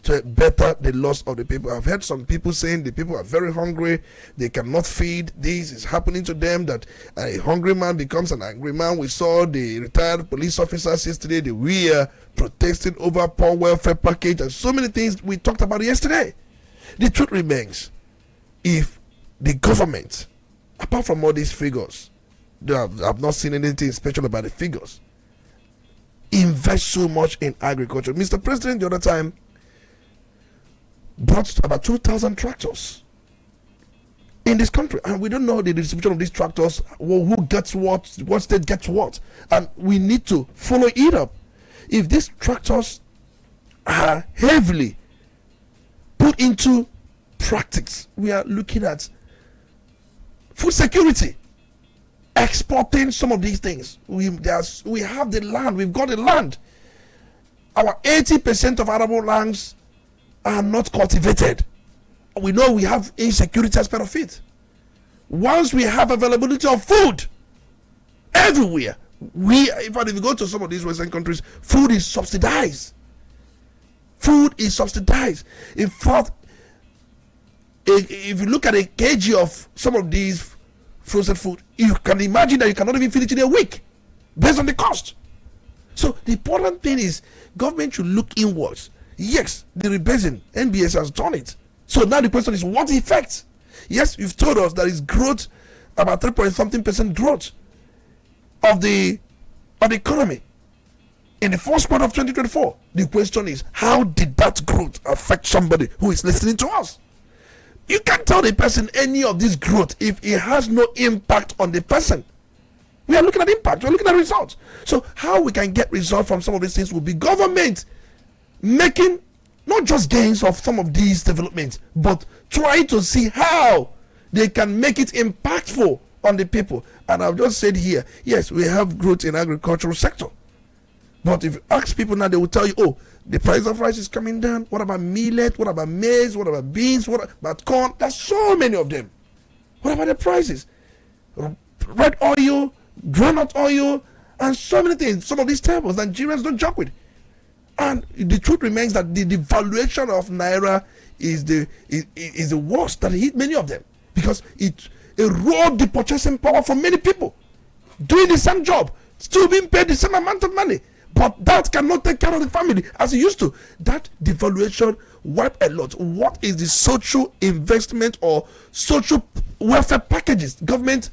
to better the loss of the people. I've heard some people saying the people are very hungry, they cannot feed. This is happening to them, that a hungry man becomes an angry man. We saw the retired police officers yesterday, they were protesting over poor welfare package and so many things we talked about yesterday. The truth remains, if the government, apart from all these figures, I've not seen anything special about the figures, invest so much in agriculture. Mr. President the other time brought about 2,000 tractors in this country, and we don't know the distribution of these tractors, who gets what state gets what, and we need to follow it up. If these tractors are heavily put into practice, we are looking at food security, exporting some of these things. We have the land, we've got the land. Our 80% of arable lands are not cultivated. We know we have insecurity as part of it. Once we have availability of food everywhere, in fact, if you go to some of these Western countries, food is subsidized. Food is subsidized. In fact, if you look at a kg of some of these frozen food, you can imagine that you cannot even feed it in a week based on the cost. So the important thing is government should look inwards. Yes, the rebasing, NBS has done it. So now the question is, what effect? Yes, you've told us there is growth, about 3.something% growth of the economy in the first quarter of 2024. The question is, how did that growth affect somebody who is listening to us? You can't tell the person any of this growth if it has no impact on the person. We are looking at impact, we're looking at results. So how we can get results from some of these things will be government making not just gains of some of these developments, but trying to see how they can make it impactful on the people. And I've just said here, yes, we have growth in agricultural sector, but if you ask people now, they will tell you, oh, the price of rice is coming down. What about millet? What about maize? What about beans? What about corn? There's so many of them. What about the prices? Red oil, granite oil, and so many things. Some of these tables Nigerians don't joke with. And the truth remains that the devaluation of Naira is the worst that hit many of them, because it eroded the purchasing power for many people doing the same job, still being paid the same amount of money, but that cannot take care of the family as it used to. That devaluation wiped a lot. What is the social investment or social welfare packages government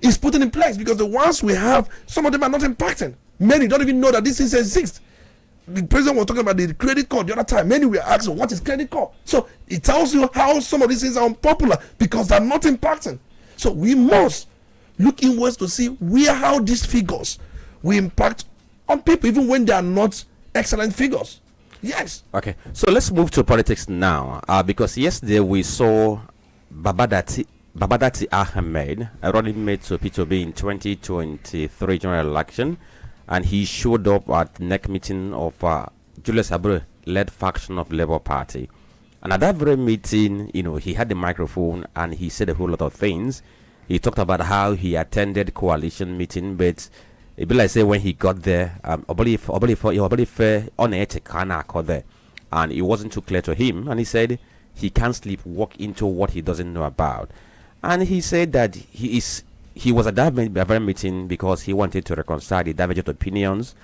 is putting in place? Because the ones we have, some of them are not impacting. Many don't even know that these things exist. The president was talking about the credit card the other time. Many were asking, what is credit card? So it tells you how some of these things are unpopular because they're not impacting. So we must look inwards to see how these figures will impact on people, even when they are not excellent figures. Yes. Okay, so let's move to politics now, because yesterday we saw Babadati Ahmed running mate to P2B in 2023 general election, and he showed up at the neck meeting of Julius Abre led faction of Labour Party. And at that very meeting, he had the microphone and he said a whole lot of things. He talked about how he attended coalition meeting, but it be like say when he got there, I believe on there, and it wasn't too clear to him. And he said he can't sleep, walk into what he doesn't know about. And he said that he was at that very meeting because he wanted to reconcile the divergent opinions.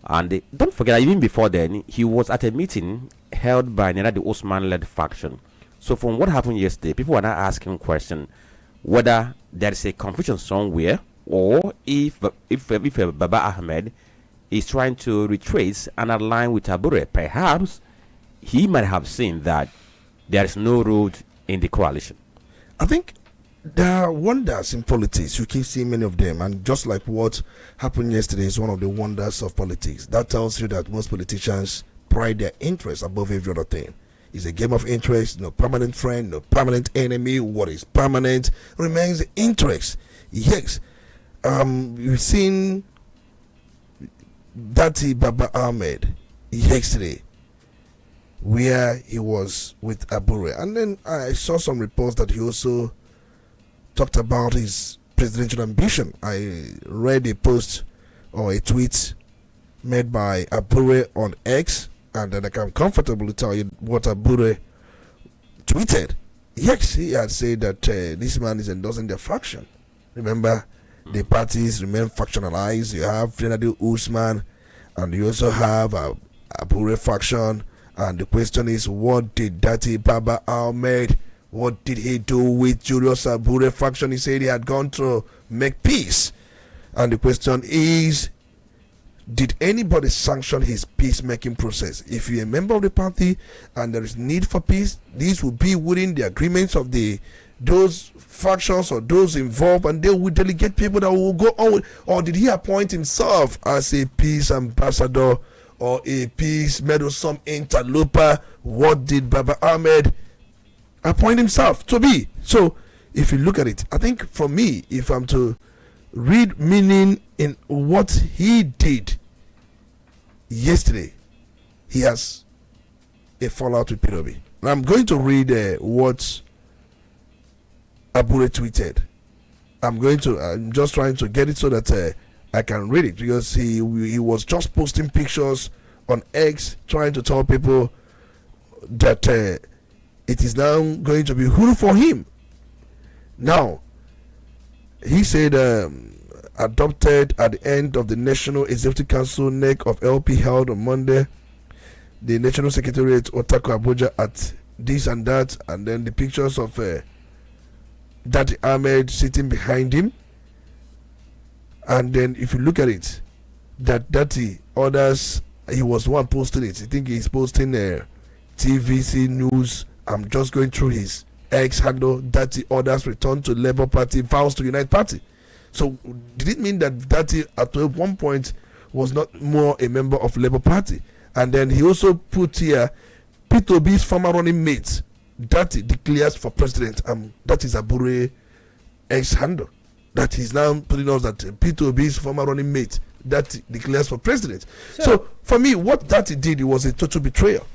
And don't forget, even before then, he was at a meeting held by the Osman-led faction. So from what happened yesterday, people are now asking question whether there is a confusion somewhere, or if Baba Ahmed is trying to retrace and align with Abure. Perhaps he might have seen that there is no road in the coalition. I think there are wonders in politics. You keep seeing many of them, and just like what happened yesterday is one of the wonders of politics. That tells you that most politicians pride their interests above every other thing. It's a game of interest, no permanent friend, no permanent enemy. What is permanent remains interest. Yes, we've seen Dati Baba Ahmed yesterday, where he was with Abure, and then I saw some reports that he also talked about his presidential ambition. I read a post or a tweet made by Abure on X, and then I can comfortably tell you what Abure tweeted. Yes, he had said that this man is endorsing the faction. Remember, the parties remain factionalized. You have Frenadi Usman, and you also have a Abure faction. And the question is, what did Dati Baba Ahmed, what did he do with Julius Abure faction? He said he had gone to make peace. And the question is, did anybody sanction his peacemaking process? If you're a member of the party and there is need for peace, these will be within the agreements of those factions or those involved, and they will delegate people that will go on. Or did he appoint himself as a peace ambassador or a peace meddlesome interloper? What did Baba Ahmed appoint himself to be? So if you look at it, I think for me, if I'm to read meaning in what he did yesterday, he has a fallout with P.O.B. Now I'm going to read what Abure tweeted. I'm just trying to get it so that I can read it, because he was just posting pictures on X trying to tell people that it is now going to be hulu for him. Now he said, adopted at the end of the National Executive Council NEC of LP held on Monday, the National Secretariat Otako Abuja at this and that, and then the pictures of Dati Ahmed sitting behind him. And then if you look at it, that Dati orders, he was the one posting it. I think he's posting TVC News. I'm just going through his X handle. Dati orders return to Labour Party, vows to unite party. So did it mean that Dati at one point was not more a member of Labour Party? And then he also put here P2B's former running mate Dati declares for president. That is Abure X handle. That he's now putting us that P2B's former running mate that declares for president. So for me, what Dati did, it was a total betrayal.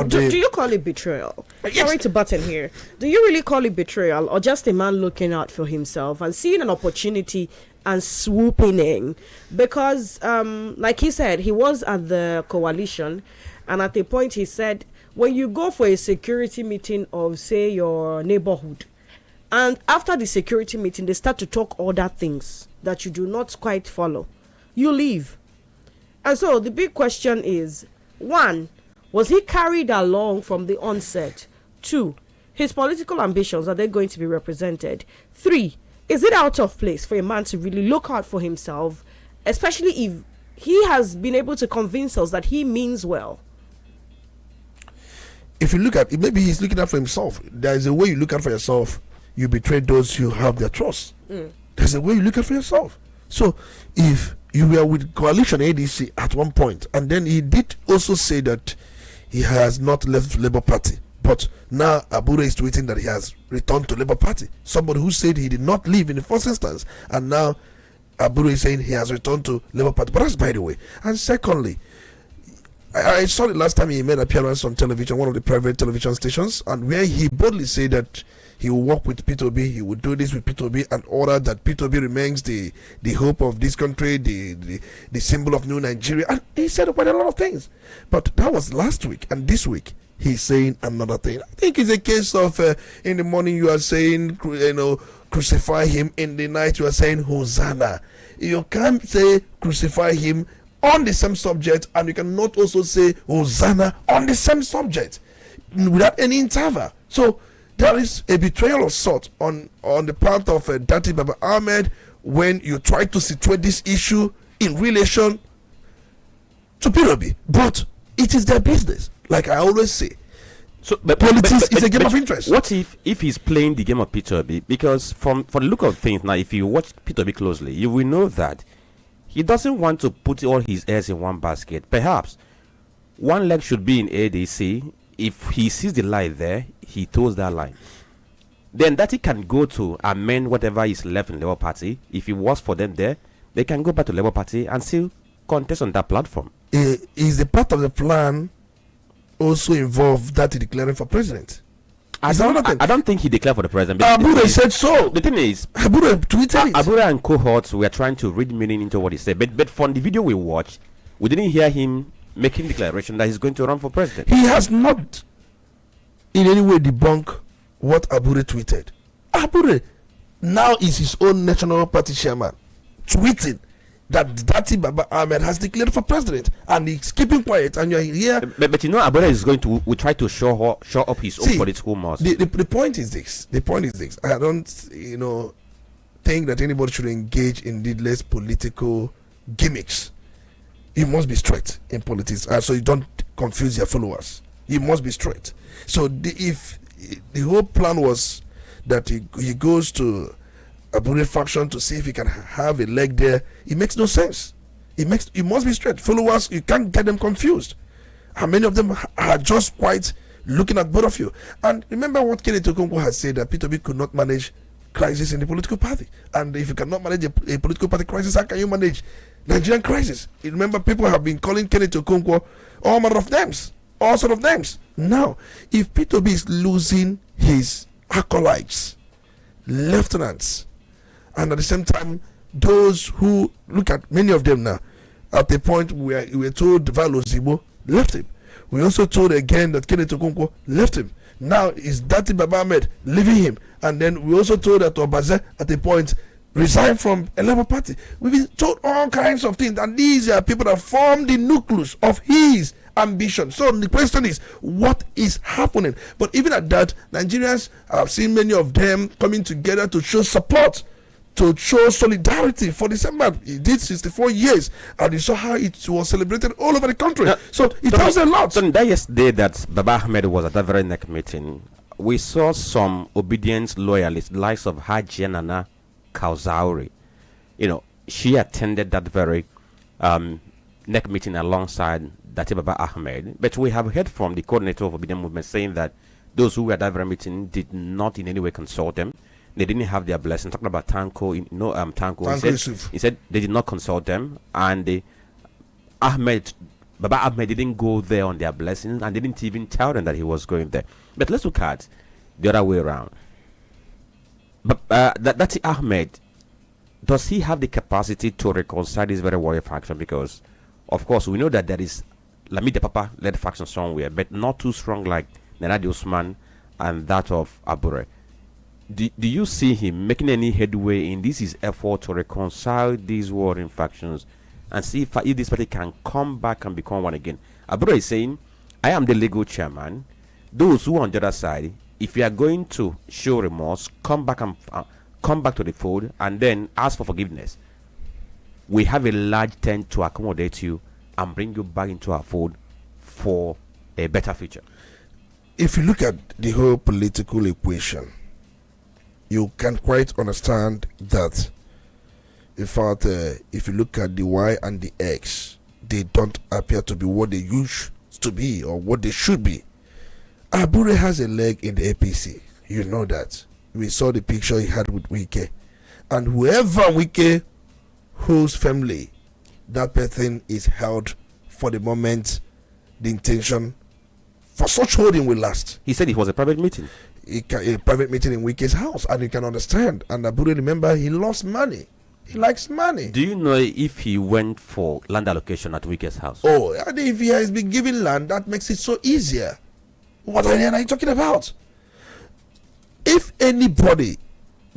Do you call it betrayal? Yes. Sorry to butt in here. Do you really call it betrayal, or just a man looking out for himself and seeing an opportunity and swooping in? Because, like he said, he was at the coalition, and at a point he said, when you go for a security meeting of, say, your neighborhood, and after the security meeting, they start to talk other things that you do not quite follow, you leave. And so the big question is, one, was he carried along from the onset? 2, his political ambitions, are they going to be represented? 3, is it out of place for a man to really look out for himself, especially if he has been able to convince us that he means well? If you look at it, maybe he's looking out for himself. There is a way you look out for yourself. You betray those you have their trust. There's a way you look out for yourself. So if you were with coalition ADC at one point, and then he did also say that he has not left Labour Party, but now Abure is tweeting that he has returned to Labour Party. Somebody who said he did not leave in the first instance, and now Abure is saying he has returned to Labour Party. But that's by the way. And secondly, I saw the last time he made an appearance on television, one of the private television stations, and where he boldly said that he will work with P2B, he will do this with P2B, and order that P2B remains the hope of this country, the symbol of new Nigeria. And he said quite a lot of things. But that was last week, and this week he's saying another thing. I think it's a case of in the morning you are saying, crucify him. In the night you are saying Hosanna. You can't say crucify him on the same subject, and you cannot also say Hosanna on the same subject without any interval. So there is a betrayal of sort on the part of Dati Baba Ahmed when you try to situate this issue in relation to P.O.B. But it is their business, like I always say. So, politics is a game of interest. What if he's playing the game of P.O.B.? Because for the look of things now, if you watch P.O.B. closely, you will know that he doesn't want to put all his eggs in one basket. Perhaps one leg should be in ADC. If he sees the line there, he toes that line. Then that he can go to amend whatever is left in Labour Party. If he was for them there, they can go back to Labour Party and still contest on that platform. Is the part of the plan also involve that he declaring for president? I don't think he declared for the president. Abure said so. The thing is, Abure tweeted it. Abure and cohorts were trying to read meaning into what he said. But from the video we watched, we didn't hear him making declaration that he's going to run for president. He has not in any way debunked what Abure tweeted. Abure now is his own national party chairman tweeting that Dati Baba Ahmed has declared for president, and he's keeping quiet, and you're here. But you know, Abure is going to try to show up his own political muscle. The point is this. I don't, think that anybody should engage in needless political gimmicks. You must be straight in politics, so you don't confuse your followers. You must be straight. So if the whole plan was that he goes to Abure faction to see if he can have a leg there, it makes no sense. You must be straight. Followers, you can't get them confused. And many of them are just quite looking at both of you. And remember what Kenneth Okonkwo has said, that P2B could not manage crisis in the political party. And if you cannot manage a political party crisis, how can you manage Nigerian crisis? You remember, people have been calling Kenneth Okonkwo all manner of names, all sort of names. Now, if P2B is losing his acolytes, lieutenants, and at the same time, those who look at many of them now, at the point where we were told Valo Zibo left him. We also told again that Kenneth Okonkwo left him. Now is Dati Baba Ahmed leaving him. And then we also told that Obaze at the point resigned from a Labour Party. We've been told all kinds of things, and these are people that form the nucleus of his ambition. So the question is, what is happening? But even at that, Nigerians, I've seen many of them coming together to show support, to show solidarity for this man. He did 64 years, and you saw how it was celebrated all over the country. So it tells a lot. So that yesterday that Baba Ahmed was at that very neck meeting, we saw some obedience loyalists, likes of Haji Nana Kauzauri. She attended that very neck meeting alongside Dati Baba Ahmed. But we have heard from the coordinator of Obedience Movement saying that those who were at that very meeting did not in any way consult them. They didn't have their blessing. Talking about Tanko, Tanko. He said they did not consult them, and Baba Ahmed didn't go there on their blessings, and didn't even tell them that he was going there. But let's look at the other way around. But Dati Ahmed, does he have the capacity to reconcile this very warrior faction? Because, of course, we know that there is Lamide Papa led faction somewhere, but not too strong like Nenadi Usman and that of Abure. Do you see him making any headway in his effort to reconcile these warring factions and see if this party can come back and become one again? Abura is saying, I am the legal chairman. Those who are on the other side, if you are going to show remorse, come back to the fold and then ask for forgiveness. We have a large tent to accommodate you and bring you back into our fold for a better future. If you look at the whole political equation, you can quite understand that, in fact, if you look at the Y and the X, they don't appear to be what they used to be or what they should be. Abure has a leg in the APC. You know that. We saw the picture he had with Wike. And whoever Wike holds family, that person is held for the moment. The intention for such holding will last. He said it was a private meeting. A private meeting in Wike's house, and you can understand. And Abure, remember, he lost money. He likes money. Do you know if he went for land allocation at Wike's house? Oh, and if he has been given land, that makes it so easier. What are you talking about? If anybody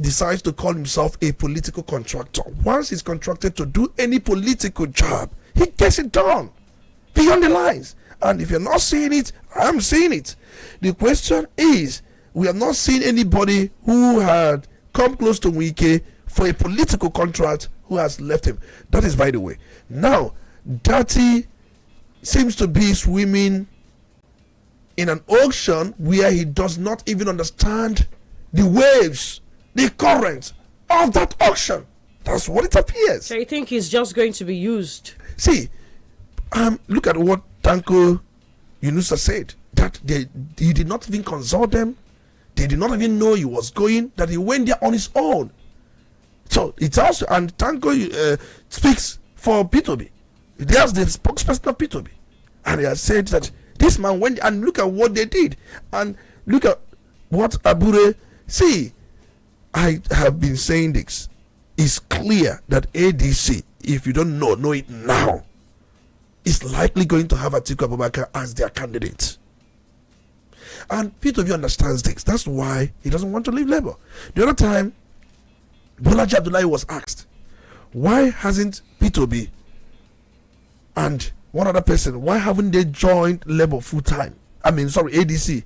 decides to call himself a political contractor, once he's contracted to do any political job, he gets it done beyond the lines. And if you're not seeing it, I'm seeing it. The question is, we have not seen anybody who had come close to Wike for a political contract who has left him. That is by the way. Now, Daddy seems to be swimming in an ocean where he does not even understand the waves, the current of that ocean. That's what it appears. So you think he's just going to be used? See, look at what Tanko Yunusa said, that he did not even consult them. They did not even know he was going, that he went there on his own. So it's also, and Tanko speaks for P2B. There's the spokesperson of P2B. And he has said that this man went, and look at what they did. And look at what Abure, see, I have been saying this. It's clear that ADC, if you don't know it now, is likely going to have Atiku Abubakar as their candidate. And P2B understands this. That's why he doesn't want to leave Labour. The other time, Bolaji Abdullahi was asked, why hasn't P2B and one other person, why haven't they joined Labour full time? ADC.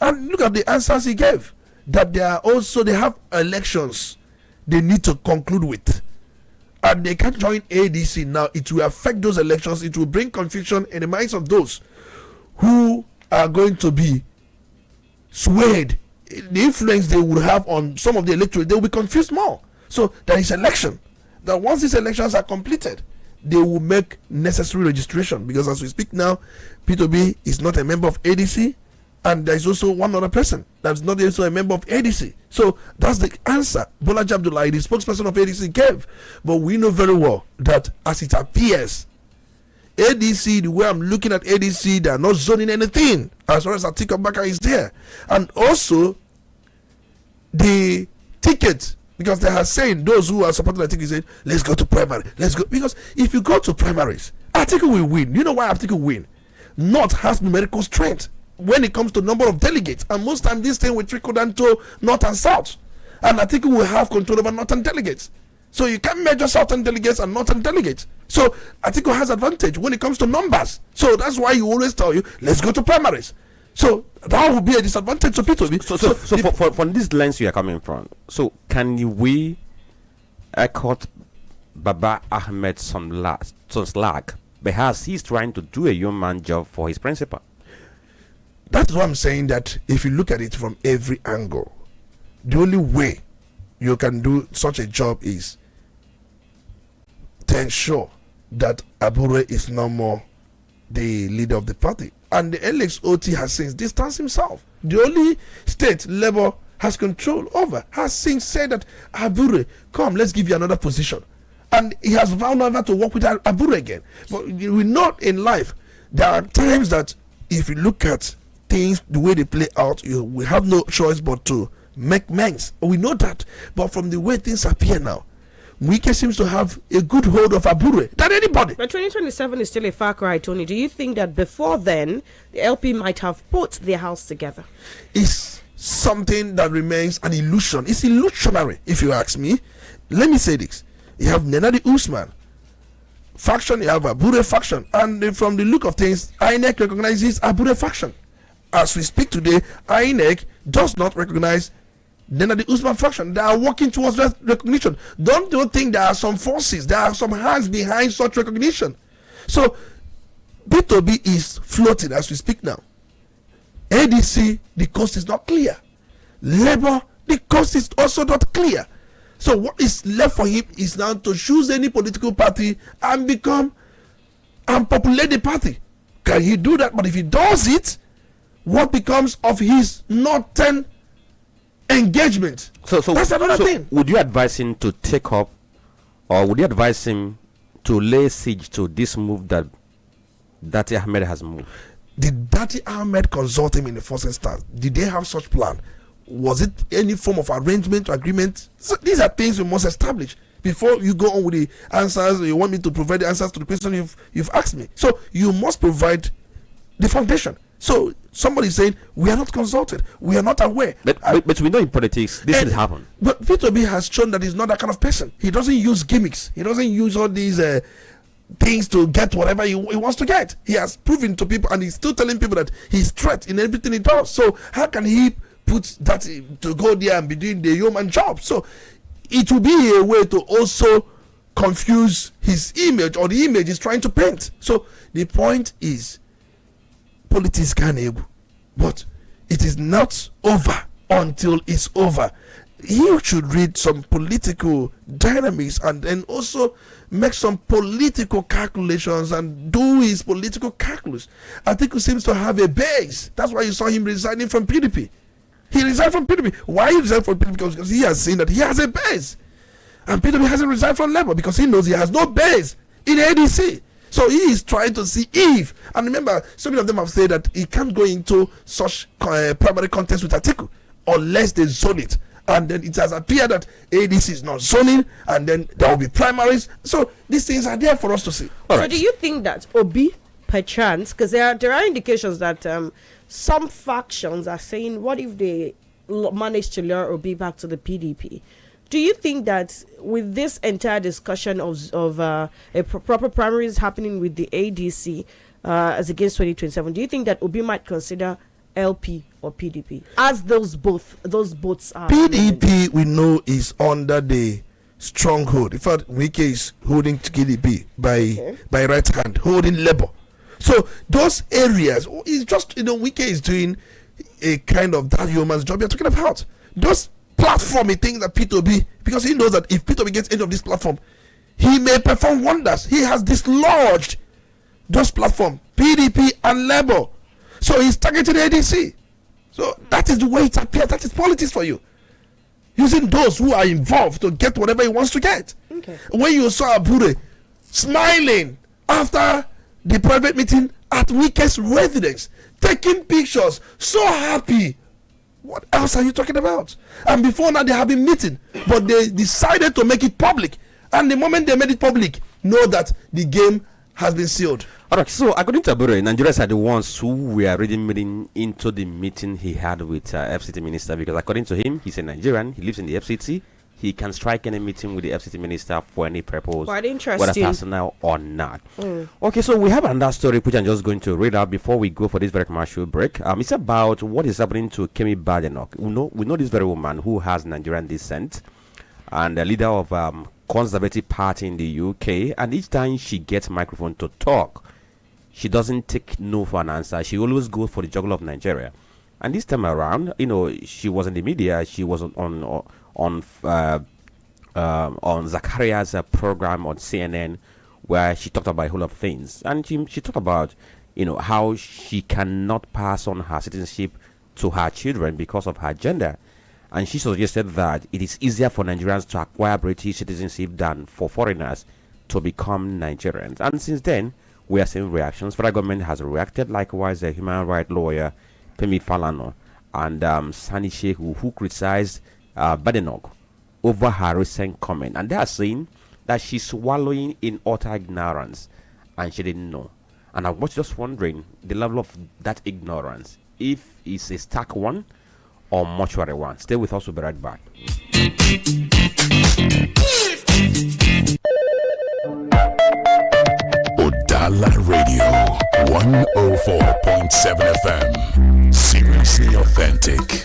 And look at the answers he gave. That they have elections they need to conclude with. And they can't join ADC now. It will affect those elections. It will bring confusion in the minds of those who are going to be swayed. The influence they will have on some of the electorate, they will be confused more. So there is election. That once these elections are completed, they will make necessary registration, because as we speak now, P2B is not a member of ADC, and there is also one other person that's not also a member of ADC. So that's the answer Bolaji Abdullahi, the spokesperson of ADC, gave. But we know very well that as it appears, ADC, the way I'm looking at ADC, they are not zoning anything as far as Atiku Abubakar is there. And also the ticket, because they are saying, those who are supporting Atiku saying, let's go to primary, let's go. Because if you go to primaries, Atiku will win. You know why Atiku will win? North has numerical strength when it comes to number of delegates, and most times this thing will trickle down to North and South, and Atiku will have control over Northern delegates. So you can't measure Southern delegates and Northern delegates. So Atiku has advantage when it comes to numbers. So that's why you always tell you, let's go to primaries. So that would be a disadvantage to P2B. So from this lens you are coming from, so can we accord Baba Ahmed some slack? Because he's trying to do a human job for his principal. That's why I'm saying that if you look at it from every angle, the only way you can do such a job is to ensure that Abure is no more the leader of the party. And the LXOT has since distanced himself. The only state Labour has control over has since said that Abure, come, let's give you another position. And he has vowed never to work with Abure again. But we know in life, there are times that if you look at things the way they play out, we have no choice but to make amends. We know that. But from the way things appear now, Wike seems to have a good hold of Abure than anybody. But 2027 is still a far cry, Tony. Do you think that before then, the LP might have put their house together? It's something that remains an illusion. It's illusionary, if you ask me. Let me say this. You have Nenadi Usman faction, you have Abure faction. And from the look of things, INEC recognizes Abure faction. As we speak today, INEC does not recognize Nenadi Usman faction. They are working towards that recognition. Don't you think there are some forces, there are some hands behind such recognition? So B2B is floating as we speak now. ADC, the coast is not clear. Labour, the coast is also not clear. So what is left for him is now to choose any political party and populate the party. Can he do that? But if he does it, what becomes of his northern engagement? So that's another thing. Would you advise him to take up, or would you advise him to lay siege to this move that Dati Ahmed has moved? Did Dati Ahmed consult him in the first instance? Did they have such plan? Was it any form of arrangement or agreement? So these are things we must establish before you go on with the answers. You want me to provide the answers to the question you've asked me. So you must provide the foundation. So somebody saying we are not consulted, we are not aware. But we know in politics this will happen. But P2B has shown that he's not that kind of person. He doesn't use gimmicks. He doesn't use all these things to get whatever he wants to get. He has proven to people, and he's still telling people that he's threat in everything he does. So how can he put that to go there and be doing the human job? So it will be a way to also confuse his image, or the image he's trying to paint. So the point is, politics can able, but it is not over until it's over. He should read some political dynamics and then also make some political calculations and do his political calculus. I think he seems to have a base. That's why you saw him resigning from PDP. He resigned from PDP. Why he resigned from PDP? Because he has seen that he has a base. And PDP hasn't resigned from Labour because he knows he has no base in ADC. So he is trying to see if, and remember, so many of them have said that he can't go into such primary contest with Atiku unless they zone it. And then it has appeared that ADC is not zoning, and then there will be primaries. So these things are there for us to see. So do you think that Obi, perchance, because there are indications that some factions are saying, what if they manage to lure Obi back to the PDP? Do you think that with this entire discussion of proper primaries happening with the ADC as against 2027, do you think that Obi might consider LP or PDP as those boats are? PDP we know is under the stronghold. In fact, Wike is holding PDP by right hand, holding Labour. So those areas is just, Wike is doing a kind of that human's job you're talking about. Those platform he thinks that P2B, because he knows that if P2B gets into this platform, he may perform wonders. He has dislodged those platforms, PDP and Labour. So he's targeting ADC. So that is the way it appears. That is politics for you. Using those who are involved to get whatever he wants to get. Okay. When you saw Abure smiling after the private meeting at Wike's residence, taking pictures, so happy. What else are you talking about? And before now they have been meeting, but they decided to make it public. And the moment they made it public, know that the game has been sealed. Alright, so according to Abure, Nigerians are the ones who were already meeting into the meeting he had with FCT minister, because according to him, he's a Nigerian, he lives in the FCT, he can strike any meeting with the FCT minister for any purpose, quite interesting, whether personal or not. Okay, so we have another story which I'm just going to read out before we go for this very commercial break. It's about what is happening to Kemi Badenoch. We know this very woman who has Nigerian descent and the leader of Conservative Party in the UK, and each time she gets microphone to talk, she doesn't take no for an answer. She always goes for the juggler of Nigeria. And this time around, she was in the media. She was on Zachariah's program on CNN, where she talked about a whole lot of things, and she talked about how she cannot pass on her citizenship to her children because of her gender, and she suggested that it is easier for Nigerians to acquire British citizenship than for foreigners to become Nigerians. And since then, we are seeing reactions. Federal government has reacted. Likewise, the human rights lawyer Pemi Falana and Sani Shehu, who criticized Badenoch over her recent comment, and they are saying that she's swallowing in utter ignorance and she didn't know. And I was just wondering the level of that ignorance, if it's a stark one or mortuary one. Stay with us, we'll be right back. Udala Radio 104.7 FM, seriously authentic.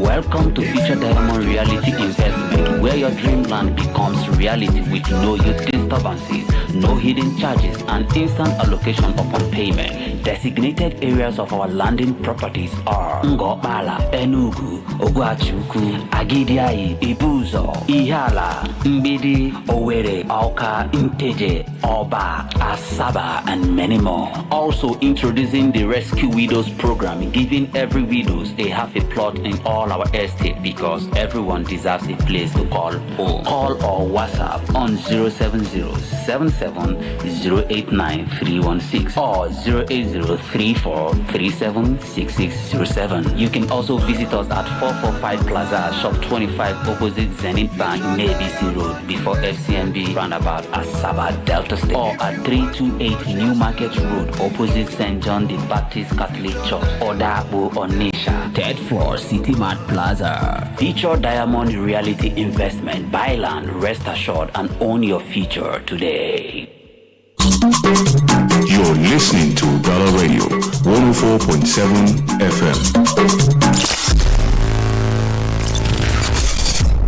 Welcome to Future Diamond Reality Investment, where your dreamland becomes reality with no youth disturbances, no hidden charges, and instant allocation upon payment. Designated areas of our landing properties are Ngobala, Enugu, Oguachuku, Agidiai, Ibuzo, Ihala, Mbidi, Owerri, Awka, Inteje, Oba, Asaba, and many more. Also introducing the Rescue Widows program, giving every widows a half a plot in all our estate, because everyone deserves a place to call all home. Call or WhatsApp on 070-77-089-316 or 080-3437-6607. You can also visit us at 445 Plaza, Shop 25, opposite Zenith Bank, ABC Road, before FCMB roundabout at Sabah, Delta State, or at 328 New Market Road, opposite St. John the Baptist Catholic Church, Odabo, Onitsha, third floor, City Mart Plaza. Feature Diamond Reality Investment. Buy land, rest assured, and own your future today. You're listening to Udala Radio 104.7 FM.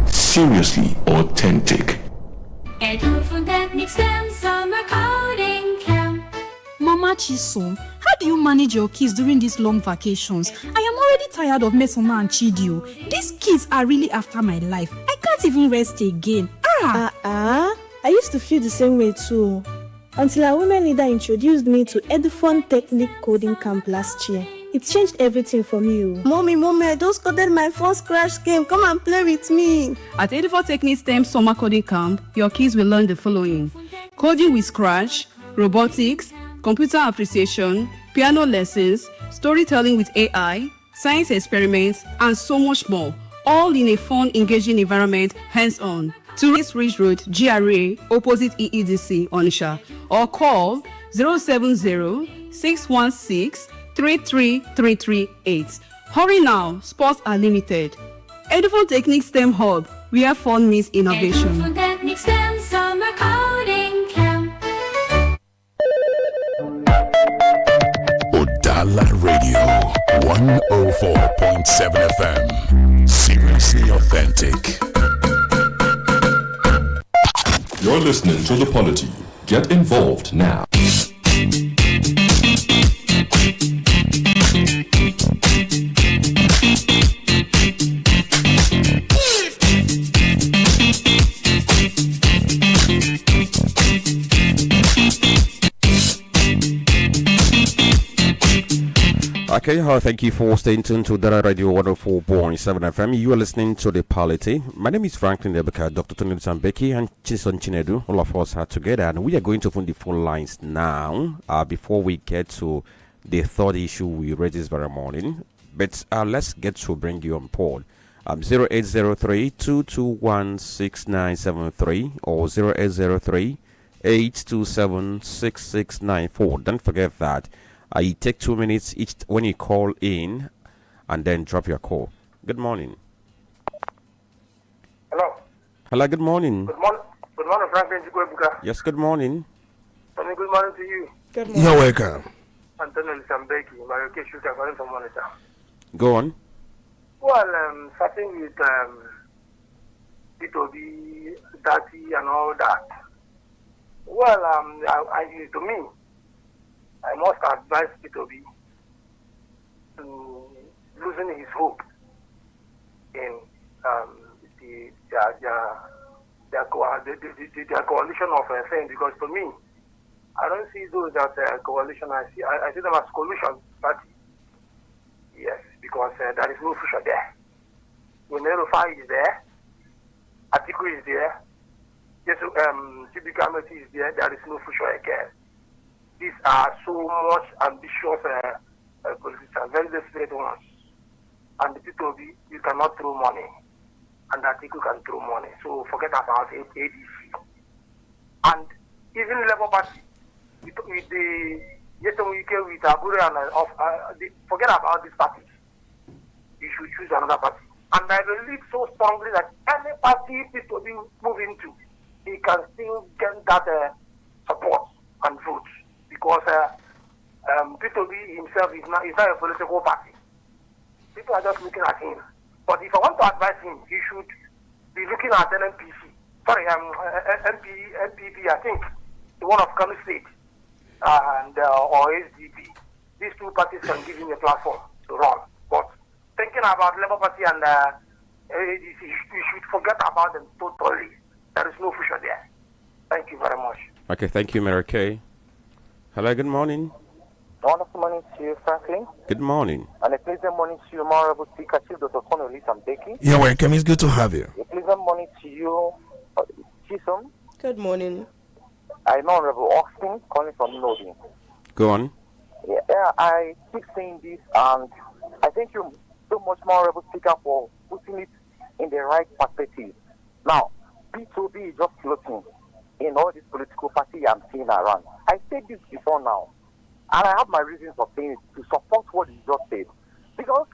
Seriously authentic. Summer coding camp. Mama Chisom, how do you manage your kids during these long vacations? I am already tired of Mesoma and Chidio. These kids are really after my life. I can't even rest again. I used to feel the same way too. Until our women leader introduced me to Edufon Technique Coding Camp last year. It changed everything for me. Mommy, I just coded my first Crash game. Come and play with me. At Edufon Technique STEM Summer Coding Camp, your kids will learn the following: coding with Scratch, robotics, computer appreciation, piano lessons, storytelling with AI, science experiments, and so much more. All in a fun, engaging environment, hands-on. 2 East Ridge Road, GRA, opposite EEDC, Onitsha. Or call 070-616-33338. Hurry now, spots are limited. Edufon Technique STEM Hub, where fun meets innovation. Edufon Technique STEM Summer Coding Camp. Udala Radio 104.7 FM. Seriously authentic. You're listening to The Polity. Get involved now. Okay, thank you for staying tuned to Udala Radio 104.7 FM. You are listening to The Polity. My name is Franklin and Ebuka, Dr. Olisa Mbeki and Chisom Chinedu. All of us are together and we are going to open the phone lines now before we get to the third issue we raised this very morning. But let's get to bring you on board. 0803-221-6973 or 0803-827-6694. Don't forget that. You take 2 minutes each when you call in and then drop your call. Good morning. Hello. Hello, good morning. Good morning. Good morning, Franklin and Chisom. Yes, good morning. Good morning to you. Good morning. You're welcome. Olisa Mbeki, my location calling from Onitsha. Go on. Well, starting with B2B, dirty and all that. Well, to me, I must advise B2B to losing his hope in their coalition of things, because to me, I don't see those as a coalition. I see them as collusion party. Yes, because there is no future there. When Erufai is there, Atiku is there, yes, Ebuka is there. There is no future again. These are so much ambitious politicians, very desperate ones. And the people, you cannot throw money. And Atiku can throw money. So forget about ADC. And even Labour Party, with the with Abure and forget about this party. You should choose another party. And I believe so strongly that any party people move into, he can still get that support and vote. Because P2B himself is not a political party. People are just looking at him. But if I want to advise him, he should be looking at NPC. Sorry, MPP, I think, the one of Kano State and or SDP. These two parties can give him a platform to run. But thinking about Labour Party and ADC, we should forget about them totally. There is no future there. Thank you very much. Okay, thank you, Mary Kay. Hello, good morning. Wonderful morning to you, Franklin. Good morning. And a pleasant morning to you, Honorable Speaker, Chief Dr. Olisa Mbeki. You're welcome. It's good to have you. A pleasant morning to you, you, Chisom. Good morning. I'm Honorable Austin, calling from Nodi. Go on. Yeah, I keep saying this, and I thank you so much, Honorable Speaker, for putting it in the right perspective. Now, P2B is just floating in all this political party I'm seeing around. I said this before now, and I have my reasons for saying it to support what you just said. Because,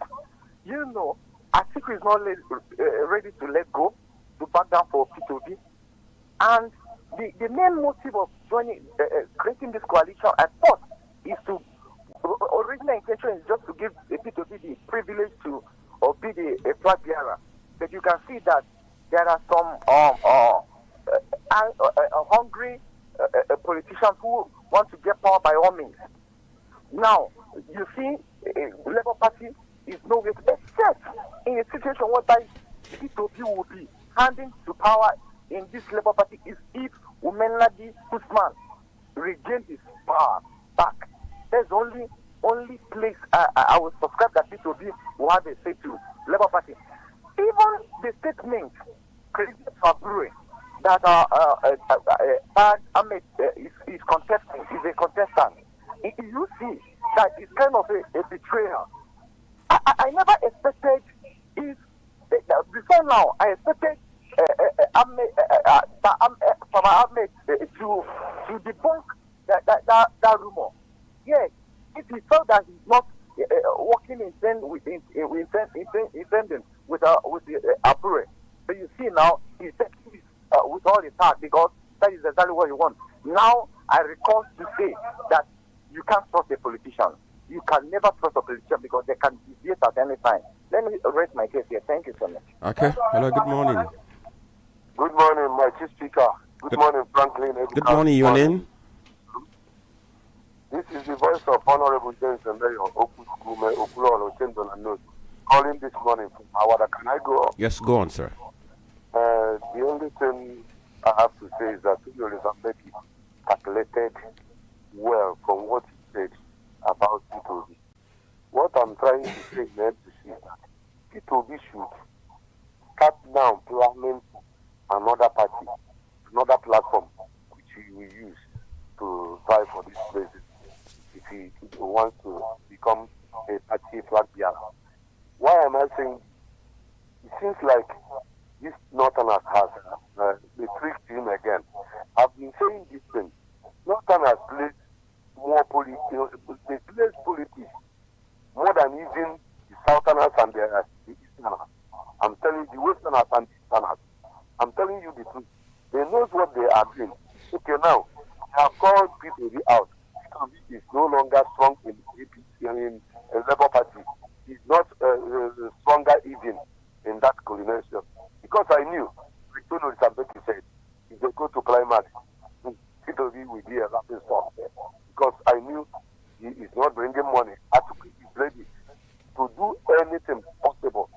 you know, Atiku is not ready to let go, to back down for P2B. And the main motive of joining, creating this coalition at first is to, original intention is just to give the P2B the privilege to be the flag bearer. But you can see that there are some hungry politicians who want to get power by all means. Now, you see, the Labour Party is nowhere except in a situation whereby P2B will be handing to power in this Labour Party is if Umenladi Usman regains his power back. There's only place I will subscribe that P2B will have a say to Labour Party. Even the statement created for Brewery that Ahmed is contesting, is a contestant. You see that it's kind of a betrayal. I never expected before now. I expected Ahmed to debunk that rumor. Yes, if he felt that he's not working in tandem with the Abure, but you see now he's taking this with all his heart because that is exactly what he wants. Now I recall to say that you can't trust a politician. You can never trust a politician because they can deviate at any time. Let me raise my case here. Thank you so much. Okay. Hello, good morning. Good morning, my chief speaker. Good morning, Franklin. Good morning, your name? This is the voice of Honorable James Mayor Okulo Chendon and Nose. Calling this morning from Awada. Can I go? Yes, go on, sir. The only thing I have to say is that Olisa Mbeki calculated well from what he said about P2B. What I'm trying to say is that P2B should cut down planning another party, another platform which he will use to vie for these places if he wants to become a party flag bearer. Why am I saying it seems like this Northerners has they tricked him again. I've been saying this thing. Northerners played more politics, they played politics more than even the Southerners and the Easterners. I'm telling you, the Westerners and the Easterners. I'm telling you the truth. They know what they are doing. Okay, now, they have called P2B out. P2B is no longer strong in the Labour Party. He's not stronger even in that coordination. Because I knew, like Olisa Mbeki said, if they go to climax, P2B will be a laughing stock there. Because I knew he is not bringing money. Atiku is ready to do anything possible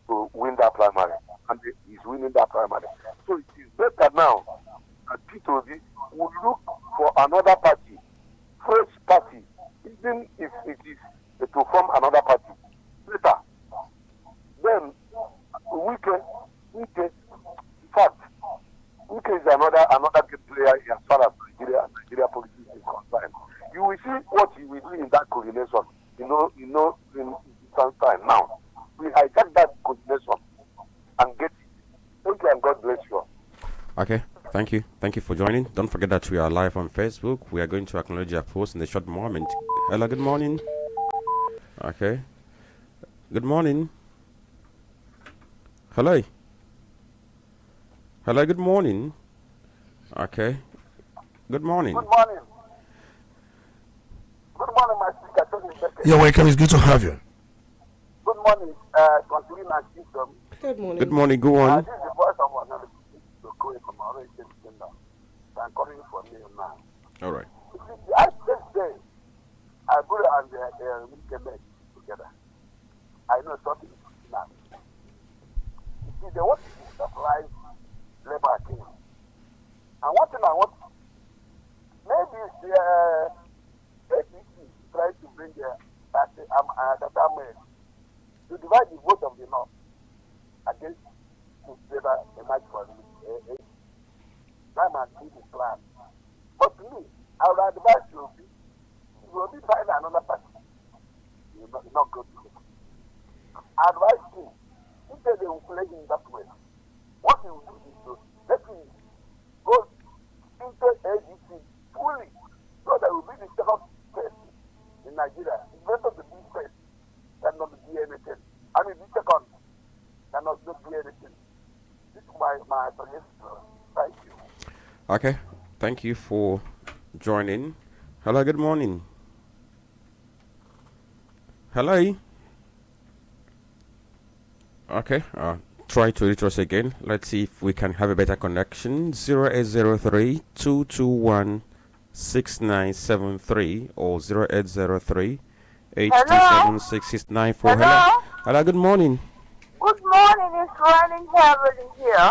to win that primary. And he's winning that primary. So it is better now that P2B will look for another party, fresh party, even if it is to form another party. Later, then Wike, in fact, Wike is another good player as far as Nigeria politics is concerned. You will see what he will do in that coordination. In some time now. We hijack that coordination and get it. Thank you and God bless you. Okay, thank you. Thank you for joining. Don't forget that we are live on Facebook. We are going to acknowledge your post in a short moment. Hello, good morning. Okay. Good morning. Hello. Hello, good morning. Okay. Good morning. Good morning. Good morning, my speaker. You're welcome. It's good to have you. Good morning, Franklin and Chisom. Good morning. Good morning. Go on. This is the voice of one going from our region. I'm coming from you now. All right. I just say, I put it and Quebec together. I know something is now. You see, they want to supply labor again. And one thing I want, maybe the APC try to bring that to divide the vote of the North against put together a match for me. That man did his plan. But to me, I would advise you to find another party. You not go to it. I advise you, if they will play in that way, what you will do is to let him go into AGC fully, so that will be the second place in Nigeria. It's better to be first than not to be anything. I mean, the second cannot do anything. This is my suggestion. Thank you. Okay, thank you for joining. Hello, good morning. Hello. Okay, try to reach us again. Let's see if we can have a better connection. 0803 221 6973 or 0803 827 6694. Hello. Hello, good morning. Good morning, it's raining heavily here.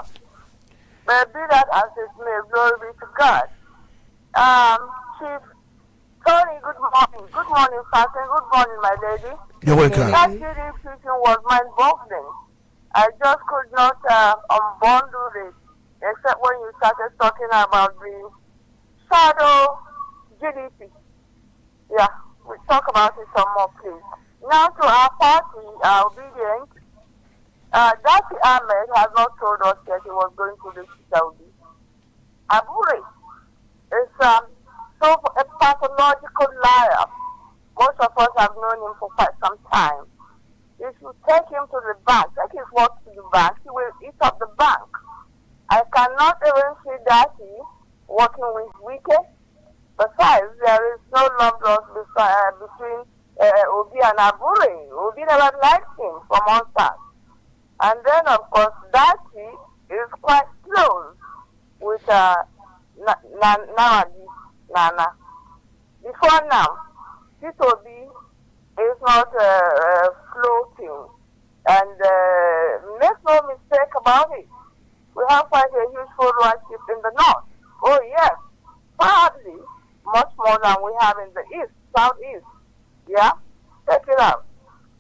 But be that as it may, glory be to God. Chief Tony, good morning. Good morning, Franklin. Good morning, my lady. You're welcome. That GD preaching was mind-boggling. I just could not unbundle it, except when you started talking about the shadow GDP. Yeah, we'll talk about it some more, please. Now to our party, obedient. Dafi Ahmed has not told us that he was going to the Saudi. Abure is so a pathological liar. Most of us have known him for quite some time. If you take him to the bank, take his work to the bank, he will eat up the bank. I cannot even see Dafi working with Wike. Besides, there is no love lost between Obi and Abure. Obi never liked him from on start. And then, of course, Dafi is quite close with Nana. Before now, Titobi is not floating. And make no mistake about it. We have quite a huge followership in the north. Oh, yes. Probably much more than we have in the east, southeast. Yeah? Check it out.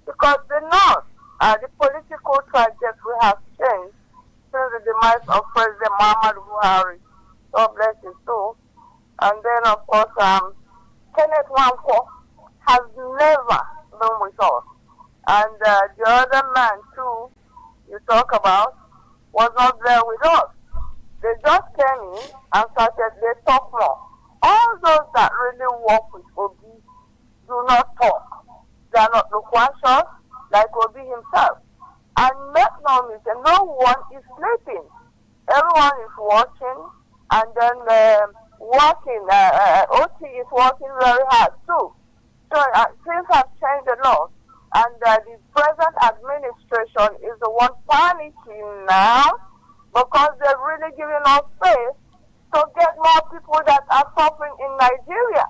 Because the north, the political trajectory has changed since the demise of President Muhammadu Buhari. God bless his soul. And then, of course, Kenneth Wanko has never been with us. And the other man, too, you talk about, was not there with us. They just came in and started, they talk more. All those that really work with Obi do not talk. They are not loquacious like Obi himself. And make no mistake, no one is sleeping. Everyone is watching, and then working. OT is working very hard too. So things have changed a lot. And the present administration is the one panicking now because they're really giving us space to get more people that are suffering in Nigeria.